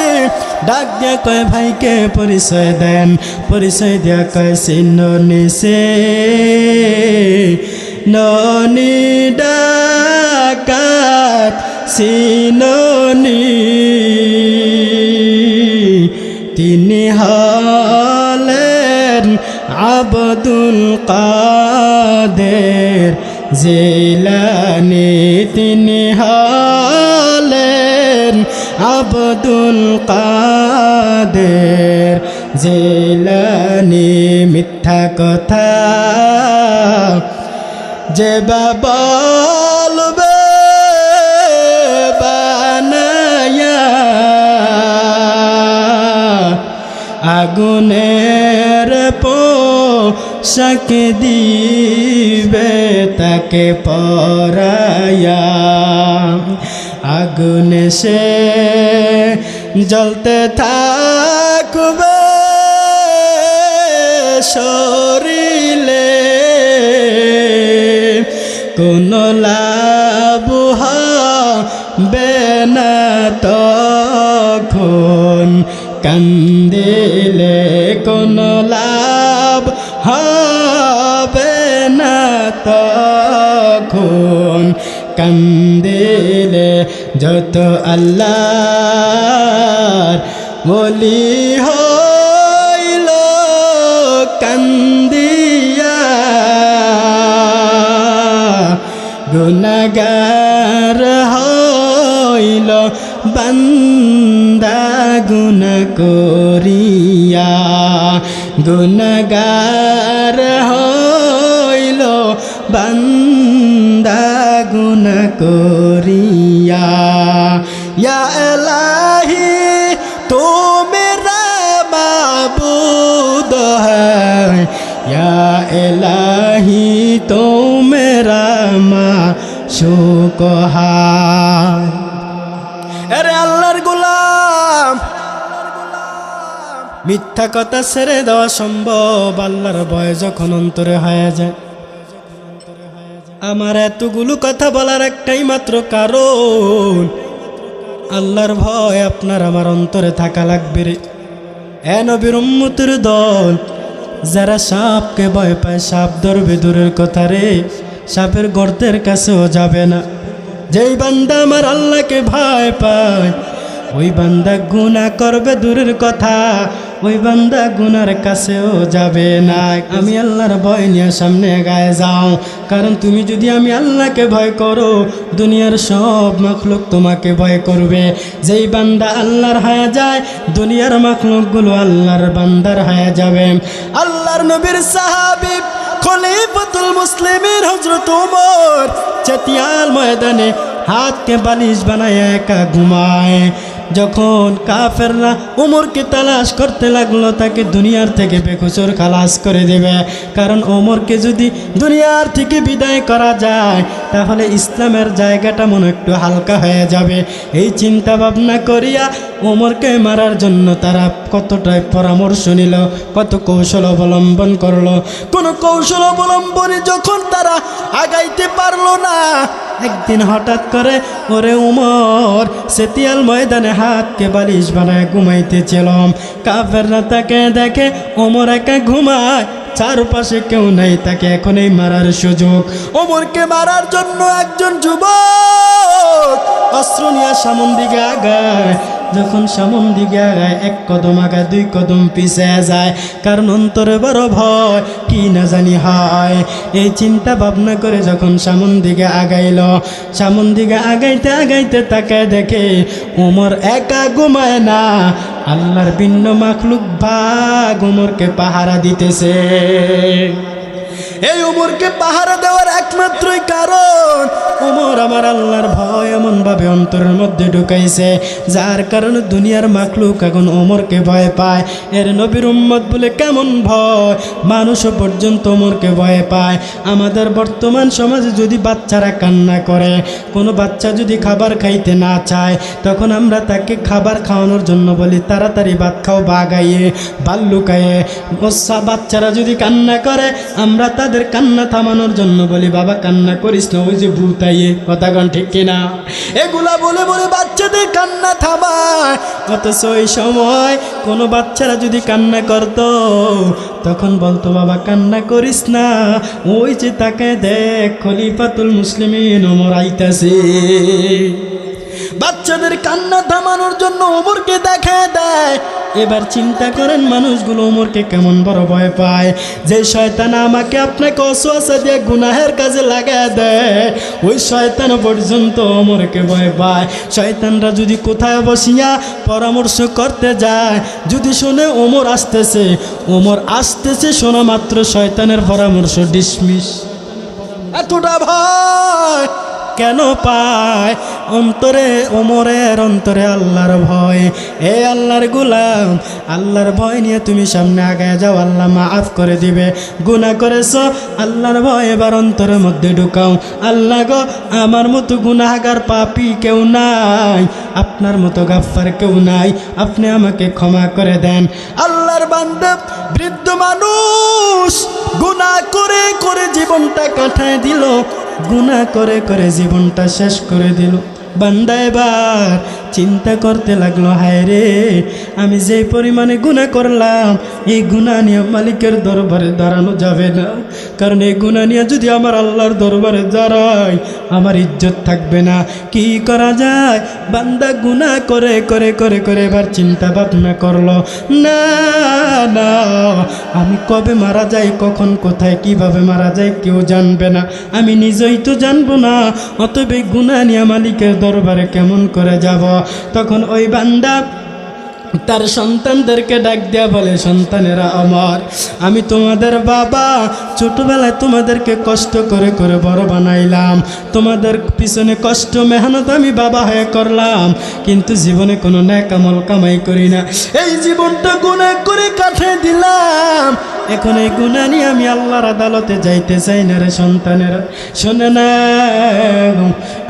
ডাক দিয়া কয় ভাইকে পরিচয় দেন। পরিচয় দিয়া কয় সিননি সে ননি ডাকাত সিননি, তিনি হলেন আব্দুল কাদের জিলানী, তিনি হলেন আব্দুল কাদের জিলানী। মিথ্যা কথা যে বলবে বানায়া, আগুনের পোশাক দিবে তাকে পরায়া, আগুনে সে জ্বলতে থাকবে শরীরে, কোনো লাভ হবে না তখন কান্দিলে, কোনো লাভ হবে না তখন কান্দিলে। যত আল্লাহর ওলি হইল কান্দিয়া, গুনাহগার হইল বান্দা গুনাহ করিয়া, গুনাহগার হইল বান্দা গুনাহ করিয়া। ইয়া ইলাহি তু মেরা মাবুদ হ্যায়, ইয়া ইলাহি তু মেরা মাশূক হ্যায়। আরে আল্লাহর গোলাম, মিথ্যা কথা ছেড়ে দেওয়া সম্ভব আল্লাহর ভয় যখন অন্তরে হয়ে যায়। আমার এতগুলো কথা বলার একটাই মাত্র কারণ, আল্লাহর ভয় আপনার আমার অন্তরে থাকা লাগবে রে। এ নবীর উম্মতের দল, যারা সাপকে ভয় পায়, সাপ ধরবে দূরের কথা রে, সাপের গর্তের কাছেও যাবে না। যেই বান্দা আমার আল্লাহকে ভয় পায়, ওই বান্দা গুনাহ করবে দূরের কথা, ওই বান্দা গুনার কাছেও যাবে না। আমি আল্লাহর ভয় নিয়ে সামনে গায়ে যাও, কারণ তুমি যদি আমি আল্লাহকে ভয় করো, দুনিয়ার সব মাখলুক তোমাকে ভয় করবে। যেই বান্দা আল্লাহর হয়ে যায়, দুনিয়ার মাখলুকগুলো আল্লাহর বান্দার হয়ে যাবে। আল্লাহর নবীর সাহাবী খলিফাতুল মুসলিমিন হযরত ওমর চাতিয়াল ময়দানে হাতকে বালিশ বানায় একা ঘুমায়। যখন কাফেররা ওমরকে তালাশ করতে লাগলো, তাকে দুনিয়ার থেকে বেকসুর খালাস করে দেবে, কারণ ওমরকে যদি দুনিয়ার থেকে বিদায় করা যায় তাহলে ইসলামের জায়গাটা মনে একটু হালকা হয়ে যাবে। এই চিন্তা ভাবনা করিয়া ওমরকে মারার জন্য তারা কতটাই পরামর্শ নিল, কত কৌশল অবলম্বন করলো। কোনো কৌশল অবলম্বনে যখন তারা আগাইতে পারলো না, একদিন হঠাৎ করে ওরে উমর সেতিয়াল ময়দানে হাতকে বালিশ বানায় ঘুমাইতেছিলাম। কাফেররা তাকে দেখে ওমর একা ঘুমায়, চারপাশে কেউ নাই, তাকে এখনই মারার সুযোগ। ওমরকে মারার জন্য একজন যুবক অস্ত্র নিয়ে সামন দিকে আগায়। যখন সামন দিকে আগায়, এক কদম আগায়, দুই কদম পিছিয়ে যায়, কারণ অন্তরে বড় ভয়, কি না জানি হয়। এই চিন্তা ভাবনা করে যখন সামন দিকে আগাইল, সামন দিকে আগাইতে আগাইতে তাকে দেখে ওমর একা ঘুমায় না, আল্লাহর ভিন্ন মাখলুক ভাগ ওমরকে পাহারা দিতেছে। এই ওমরকে পাহারা দেওয়ার একমাত্রই কারণ, ওমর আমার আল্লাহর ভয় এমনভাবে অন্তরের মধ্যে ঢুকাইছে, যার কারণে দুনিয়ার মাখলুক এখন ওমরকে ভয় পায়। এর নবীর উম্মত বলে কেমন ভয়, মানুষও পর্যন্ত ওমরকে ভয় পায়। আমাদের বর্তমান সমাজে যদি বাচ্চারা কান্না করে, কোনো বাচ্চা যদি খাবার খাইতে না চায়, তখন আমরা তাকে খাবার খাওয়ানোর জন্য বলি তাড়াতাড়ি ভাত খাও, বাগাইয়ে বাল লুকায়ে। বাচ্চারা যদি কান্না করে, আমরা তাদের কান্না থামানোর জন্য বলি বাবা কান্না করিস না, ওই যে ভূতাইয়ে কথা কন ঠিক কিনা, এগুলা বলে বলে বাচ্চাদের কান্না থামায়। অথচ ওই সময় কোনো বাচ্চারা যদি কান্না করতো তখন বলতো বাবা কান্না করিস না, ওই যে তাকে দেখ খলিফাতুল মুসলিমিন ওমর আইতাছে। বাচ্চাদের কান্না থামানোর জন্য ওমরকে দেখা দেয়। এবার চিন্তা করেন মানুষগুলো ওমরকে কেমন বড় ভয় পায়। যে শয়তান আমাকে আপনাকে ওয়াসওয়াসা দিয়ে গুনাহের কাজে লাগায় দেয়, ওই শয়তান পর্যন্ত ওমরকে ভয় পায়। শয়তানরা যদি কোথায় বসিয়া পরামর্শ করতে যায়, যদি শোনে ওমর আসতেছে শোনা মাত্র শয়তানের পরামর্শ ডিসমিস। এতটা ভয় কেন পায়? অন্তরে ওমরের অন্তরে আল্লাহর ভয়। এ আল্লাহর গোলাম, আল্লাহর ভয় নিয়ে তুমি সামনে আগায় যাও, আল্লাহ মাফ করে দিবে। গুনাহ করেছো, আল্লাহর ভয় এবার অন্তরের মধ্যে ঢুকাও। আল্লাহ গো, আমার মতো গুনাহগার পাপী কেউ নাই, আপনার মতো গাফফার কেউ নাই, আপনি আমাকে ক্ষমা করে দেন। আল্লাহর বান্দা বৃদ্ধ মানুষ গুনাহ করে করে জীবনটা কাটায় দিল, গুনাহ করে করে জীবনটা শেষ করে দিল। বান্দা এবার চিন্তা করতে লাগলো, হায় রে আমি যে পরিমাণে গুনাহ করলাম, এই গুনাহ নিয়ে মালিকের দরবারে দাঁড়ানো যাবে না। কারণ এই গুনাহ নিয়ে যদি আমার আল্লাহর দরবারে দাঁড়াই, আমার ইজ্জত থাকবে না। কি করা যায়? বান্দা গুনাহ করে করে করে করে এবার চিন্তা ভাবনা করলো, না না, আমি কবে মারা যাই, কখন কোথায় কিভাবে মারা যায় কেউ জানবে না, আমি নিজেই তো জানবো না। অতএব এই গুনাহ নিয়ে মালিকের দরবারে কেমন করে যাব? তখন ওই বান্দা তার সন্তানদেরকে ডাক দেয়া বলে, সন্তানেরা আমার, আমি তোমাদের বাবা, ছোটবেলায় তোমাদেরকে কষ্ট করে করে বড় বানাইলাম, তোমাদের পিছনে কষ্ট মেহনত আমি বাবা হয়ে করলাম, কিন্তু জীবনে কোনো নেক আমল কামাই করি না, এই জীবনটা গুনাহ করে কাটিয়ে দিলাম। এখন এই গুনাহ নিয়ে আমি আল্লাহর আদালতে যাইতে চাই না রে সন্তানেরা। শোনে না,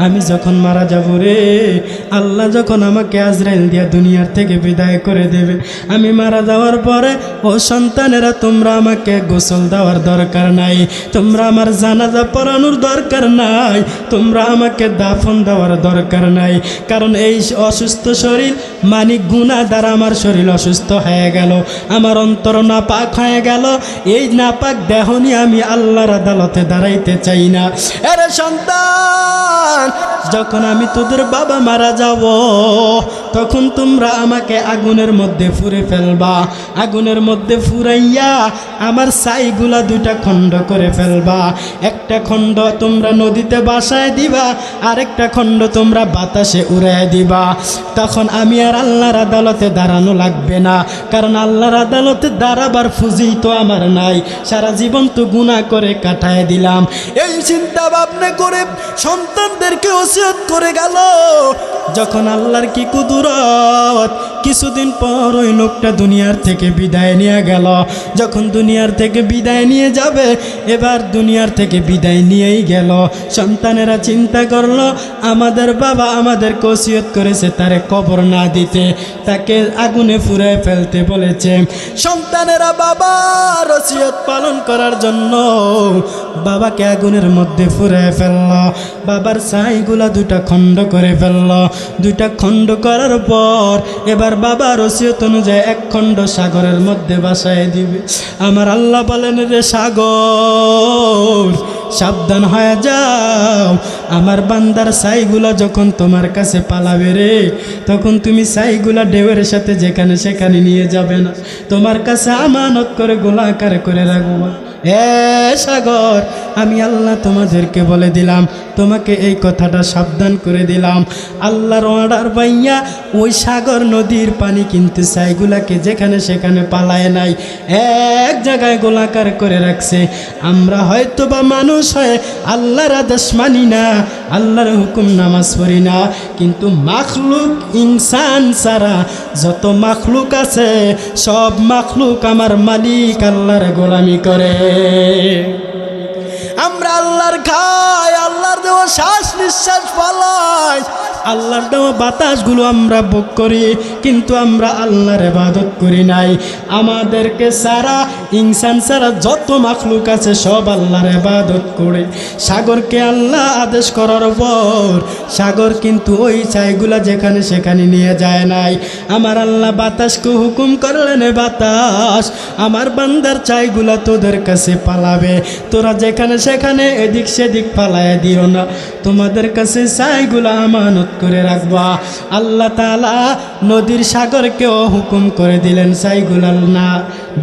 আমি যখন মারা যাব রে, আল্লাহ যখন আমাকে আজরাইল দিয়া দুনিয়ার থেকে বিদায় করে দেবে, আমি মারা যাওয়ার পরে ও সন্তানেরা তোমরা আমাকে গোসল দেওয়ার দরকার নাই, তোমরা আমার জানাজা পড়ানোর দরকার নাই, তোমরা আমাকে দাফন দেওয়ার দরকার নাই। কারণ এই অসুস্থ শরীর মানে গুনাহ দ্বারা আমার শরীর অসুস্থ হয়ে গেল, আমার অন্তর নাপাক হয়ে গেল। এই নাপাক দেহ নিয়ে আমি আল্লাহর আদালতে দাঁড়াইতে চাই না। আরে সন্তান, যখন আমি তোদের বাবা মারা যাব, তখন তোমরা আমাকে আগুনের মধ্যে ফুরে ফেলবা, আগুনের মধ্যে ফুরাইয়া আমার ছাইগুলা দুইটা খণ্ড করে ফেলবা। একটা খণ্ড তোমরা নদীতে ভাসায় দিবা, আরেকটা খণ্ড তোমরা বাতাসে উড়ায় দিবা। তখন আমি আর আল্লাহর আদালতে দাঁড়ানো লাগবে না, কারণ আল্লাহর আদালতে দাঁড়াবার ফুজি তো আমার নাই, সারা জীবন তো গুনাহ করে কাটায় দিলাম। এই চিন্তা ভাবনা করে সন্তানদেরকে ওসিয়ত করে গেল। যখন আল্লাহর কি কুদরত, কিছুদিন পর ওই লোকটা দুনিয়ার থেকে বিদায় নিয়ে গেল। যখন দুনিয়ার থেকে বিদায় নিয়ে যাবে, এবার দুনিয়ার থেকে বিদায় নিয়েই গেল। সন্তানেরা চিন্তা করলো, আমাদের বাবা আমাদেরকে ওসিয়ত করেছে তারে কবর না দিতে, তাকে আগুনে ফুরায় ফেলতে বলেছে। সন্তানেরা বাবার ওসিয়ত পালন করার জন্য বাবাকে আগুনের মধ্যে ফুরায় ফেলল। বাবার ছাইগুলা দুটা খণ্ড করে ফেলল। দুইটা খণ্ড করার পর এবার বাবার ওসিয়ত অনুযায়ী এক খণ্ড সাগরের মধ্যে ভাসায় দিবে। আমার আল্লাহ বলেন, রে সাগর সাবধান হয়ে যাও, আমার বান্দার ছাইগুলা যখন তোমার কাছে পালাবে রে, তখন তুমি ছাইগুলা ঢেউয়ের সাথে যেখানে সেখানে নিয়ে যাবে না, তোমার কাছে আমানত করে গোলাকার করে রাখবা। এ সাগর, আমি আল্লাহ তোমাদেরকে বলে দিলাম, তোমাকে এই কথাটা সাবধান করে দিলাম। আল্লাহর অর্ডার পাইয়া ওই সাগর নদীর পানি কিন্তু ছাইগুলাকে যেখানে সেখানে পালায় নাই, এক জায়গায় গোলাকার করে রাখছে। আমরা হয়তো বা মানুষ হয়ে আল্লাহর আদেশ মানি না, আল্লাহর হুকুম নামাজ পড়ি না, কিন্তু মাখলুক ইনসান ছাড়া যত মাখলুক আছে সব মাখলুক আমার মালিক আল্লাহর গোলামি করে। আমরা আল্লাহর খাই, আল্লাহর দেওয়া শ্বাস নিঃশ্বাস পালাই, আল্লাহর দেওয়া বাতাসগুলো আমরা ভোগ করি, কিন্তু আমরা আল্লাহর ইবাদত করি নাই। আমাদেরকে সারা ইনসান সারা যত মাখলুক আছে সব আল্লাহর ইবাদত করে। সাগরকে আল্লাহ আদেশ করার পর সাগর কিন্তু ওই ছাইগুলা যেখানে সেখানে নিয়ে যায় নাই। আমার আল্লাহ বাতাসকে হুকুম করলেন, বাতাস আমার বান্দার ছাইগুলা তোদের কাছে পালাবে, তোরা যেখানে সেখানে এদিক সেদিক পালায় দিও না, তোমাদের কাছে ছাইগুলা আমানত করে রাখবা। আল্লাহ তাআলা নদীর সাগরকেও হুকুম করে দিলেন ছাইগুলা না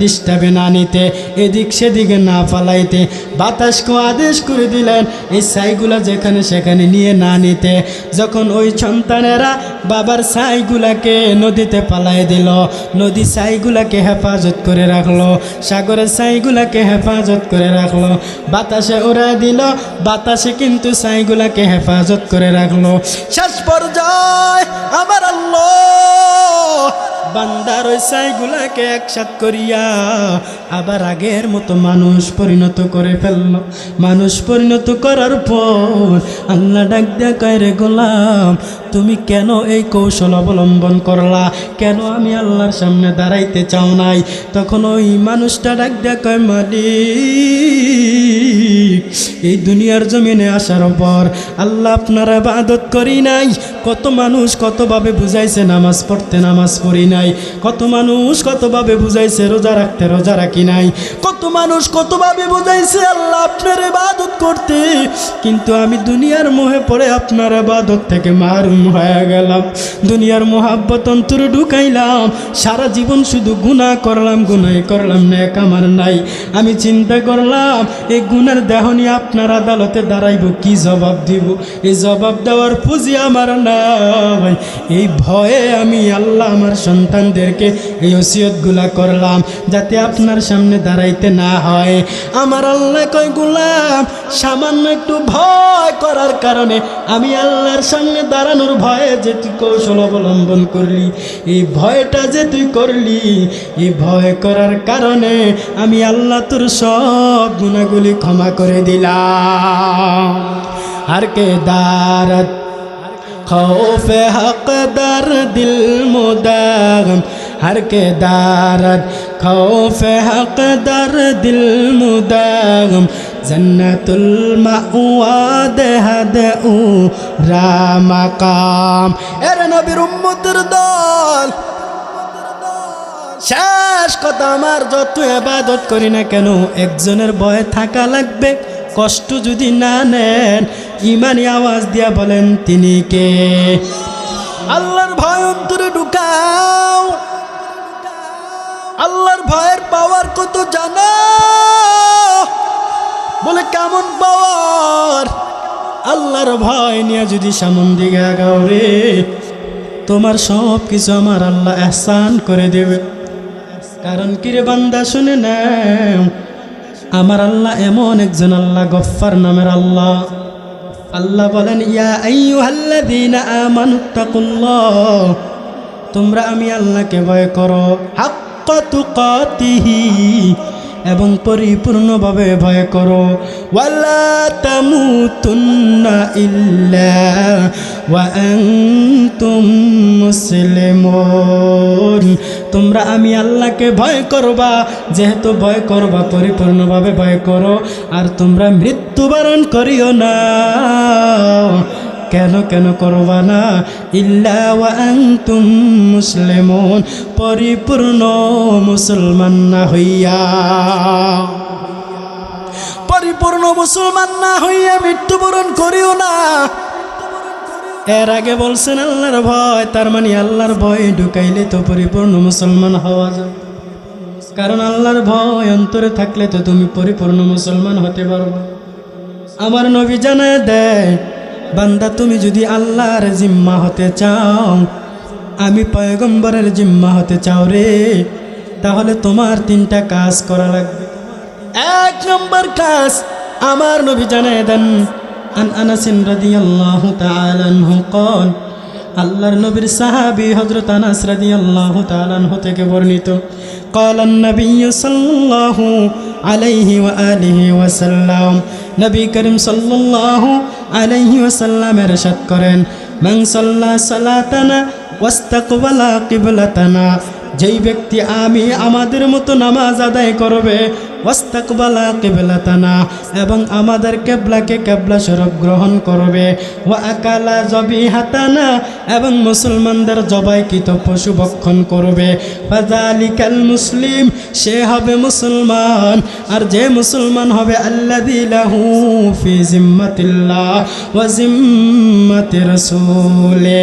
ডিস্টার্বে না নিতে, এদিক সেদিকে না পালাইতে। বাতাসকেও আদেশ করে দিলেন এই ছাইগুলা যেখানে সেখানে নিয়ে না নিতে। যখন ওই সন্তানেরা বাবার ছাইগুলাকে নদীতে পালাই দিল, নদী ছাইগুলাকে হেফাজত করে রাখলো, সাগরের ছাইগুলাকে হেফাজত করে রাখলো, বাতাসে উড়ায় দিল, বাতাসে কিন্তু ছাইগুলাকে হেফাজত করে রাখলো। শেষ পর্যায়ে আমার আল্লাহ বান্দার ওই ছাইগুলাকে একসাথ করিয়া আবার আগের মতো মানুষ পরিণত করে ফেলল। মানুষ পরিণত করার পর আল্লাহ ডাক দিয়া কয়, রে গোলাম তুমি কেন এই কৌশল অবলম্বন করলা, কেন আমি আল্লাহর সামনে দাঁড়াইতে চাও নাই? তখন ওই মানুষটা ডাক দিয়া কয়, মালিক এই দুনিয়ার জমিনে আসার পর আল্লাহ আপনার ইবাদত করি নাই। কত মানুষ কতভাবে বুঝাইছে নামাজ পড়তে, নামাজ পড়ি নাই। কত মানুষ কতভাবে বুঝাইছে রোজা রাখতে, রোজা রাখি নাই। কত মানুষ কতভাবে বুঝাইছে আল্লাহ আপনার ইবাদত করতে, কিন্তু আমি দুনিয়ার মোহে পড়ে আপনার ইবাদত থেকে মারুম হয়ে গেলাম। দুনিয়ার মোহাব্বত অন্তরে ঢুকাইলাম, সারা জীবন শুধু গুনাহ করলাম, গুনাহ করলাম, নেক আমার নাই। আমি চিন্তা করলাম এই গুনার দেহ নিয়ে আপনার আদালতে দাঁড়াইব, কি জবাব দিব? এই জবাব দেওয়ার পুঁজি আমার নাই। এই ভয়ে আমি আল্লাহ আমার সন্তানদেরকে এই ওসিয়তগুলা করলাম যাতে আপনার সামনে দাঁড়াইতে না হয়। আমার আল্লাহ কয়, গোলাম সামান্য একটু ভয় করার কারণে, আমি আল্লাহর সামনে দাঁড়ানোর ভয়ে যে তুই কৌশল অবলম্বন করলি, এই ভয়টা যে তুই করলি, এই ভয় করার কারণে আমি আল্লাহ তোর সব গুনাহগুলি ক্ষমা করে দিলাম। আর কে দারত खौफ हक दर दिल मुदागम, हर के दारत खौफ हक दर दिल मुदागम, जन्नतुल मावा देहद उ रामकाम। एरे नबीर उम्मतेर दल, শেষ কথা, আমার যত ইবাদত করি না কেন একজনের ভয় থাকা লাগবে। কষ্ট যদি না নেন ইমানি আওয়াজ দিয়া বলেন তিনি কে? আল্লাহর ভয় অন্তরে ঢুকাও। আল্লাহর ভয়ের পাওয়ার কত জানো? বলে কেমন পাওয়ার? আল্লাহর ভয় নিয়ে যদি সামন দিকে আগাও রে, তোমার সব কিছু আমার আল্লাহ ইহসান করে দেবে। কারণ কি রে বান্দা, শুনে নাও, আমার আল্লাহ এমন একজন আল্লাহ, গফফার নামের আল্লাহ। আল্লাহ বলেন, ইয়া আইয়ুহাল্লাযীনা আমানুত্তাকুল্লাহ, তোমরা আমি আল্লাহকে ভয় করো, হাক্কা তুকাতিহি, এবং পরিপূর্ণভাবে ভয় করো। ওয়ালা তামুতুন্না ইল্লা ওয়া আনতুম মুসলিমুন, তোমরা আমি আল্লাহকে ভয় করবা, যেহেতু ভয় করবা পরিপূর্ণভাবে ভয় করো, আর তোমরা মৃত্যুবরণ করিও না। কেন কেন করবা না? ইল্লা ওয়া আনতুম মুসলিমুন, পরিপূর্ণ মুসলমান না হইয়া, পরিপূর্ণ মুসলমান না হইয়া মৃত্যুবরণ করিও না। এর আগে বলছেন আল্লাহর ভয়, তার মানে আল্লাহর ভয় ঢুকাইলে তো পরিপূর্ণ মুসলমান হওয়া যায়। কারণ আল্লাহর ভয় অন্তরে থাকলে তো তুমি পরিপূর্ণ মুসলমান হতে পারবে। আমার নবী জানায় দেয়, বান্দা তুমি যদি আল্লাহর জিম্মা হতে চাও, আমি পয়গম্বরের জিম্মা হতে চাও রে, তাহলে তোমার তিনটা কাজ করা লাগবে। এক নম্বর কাজ আমার নবী জানায় দেন, আন আনাস রাদিয়াল্লাহু তাআলা আনহু قال, আল্লাহর নবীর সাহাবী হযরত আনাস রাদিয়াল্লাহু তাআলা আনহু থেকে বর্ণিত, قال النبي صلى الله عليه وآله وسلم, নবী করিম সাল্লাল্লাহু আলাইহি ওয়াসাল্লাম ইরশাদ করেন, মান সাল্লা সালাতানা ওয়াস্তাকবালা কিবলাতানা, যেই ব্যক্তি আমি আমাদের মতো নামাজ আদায় করবে, ওয়াস্তাকবালা কিবলাতানা, এবং আমাদের কিবলাকে কিবলা স্বরূপ গ্রহণ করবে, ওয়া আকালা যবিহাতানা, এবং মুসলমানদের জবাইকৃত পশু ভক্ষণ করবে, ফাযালিকাল মুসলিম, সে হবে মুসলমান। আর যে মুসলমান হবে আল্লাযী লাহু ফি জিম্মাতিল্লাহ ওয়া জিম্মাতি রাসূলে,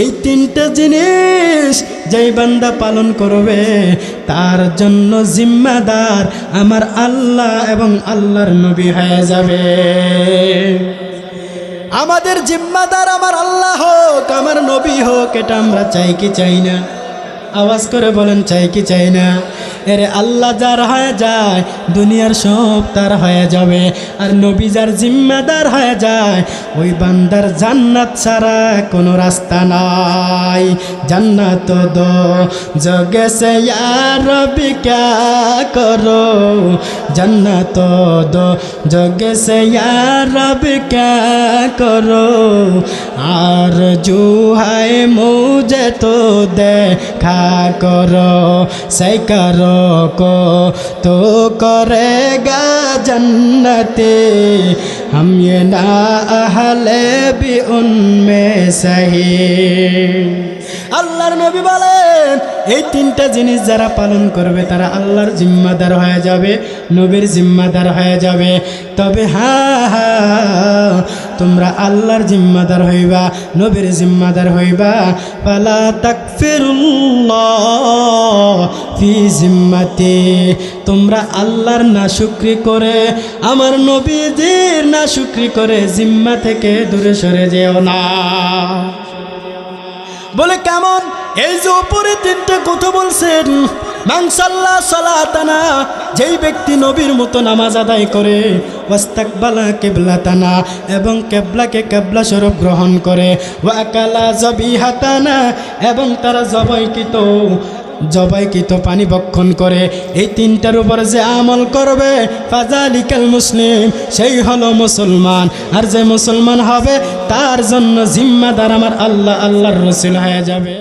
এই তিনটা জিনিস যেই বান্দা পালন করবে তার জন্য জিম্মাদার আমার আল্লাহ এবং আল্লাহর নবী হয়ে যাবে। আমাদের জিম্মাদার আমার আল্লাহ হোক, আমার নবী হোক, এটা আমরা চাই কি চাই না? আওয়াজ করে বলেন, চাই কি চাই না? এরে আল্লাহ যার হয়ে যায় দুনিয়ার সব তার হয়ে যাবে, আর নবী যার জিম্মাদার হয়ে যায় ওই বান্দার জান্নাত ছাড়া কোনো রাস্তা নাই। জান্নাত দো জগে সে ইয়া রবি ক্যা করো, জান্নাত দো জগে সে ইয়া রবি ক্যা করো, আর জু হায় মুঝে তো দেখা করো, সে করো को तो करेगा जन्नते, हम ये ना अहले भी उनमें सही। আল্লাহর নবী বলেন, এই তিনটা জিনিস যারা পালন করবে তারা আল্লাহর জিম্মাদার হয়ে যাবে, নবীর জিম্মাদার হয়ে যাবে। তবে হ্যাঁ, তোমরা আল্লাহর জিম্মাদার হইবা, নবীর জিম্মাদার হইবা। ফালা তাকফিরুল্লাহ ফি জিম্মাতি, তোমরা আল্লাহর নাশুকরি করে, আমার নবীজির নাশুকরি করে জিম্মা থেকে দূরে সরে যেও না। বলে কেমন? এই যে উপরে তিনটে কথা বলছেন, মান সাল্লা সালাতানা, যেই ব্যক্তি নবীর মতো নামাজ আদায় করে, ওয়াস্তাকবালা কিবলাতানা, এবং কিবলাকে কিবলা স্বরূপ গ্রহণ করে, ওয়া আকালা যবিহাতানা, এবং তারা জবাইকৃত পানি ভক্ষণ করে, এই তিনটার উপর যে আমল করবে ফাযালিকাল মুসলিম, সেই হলো মুসলমান। আর যে মুসলমান হবে তার জন্য জিম্মাদার আমার আল্লাহ, আল্লাহর রাসূল হয়ে যাবে।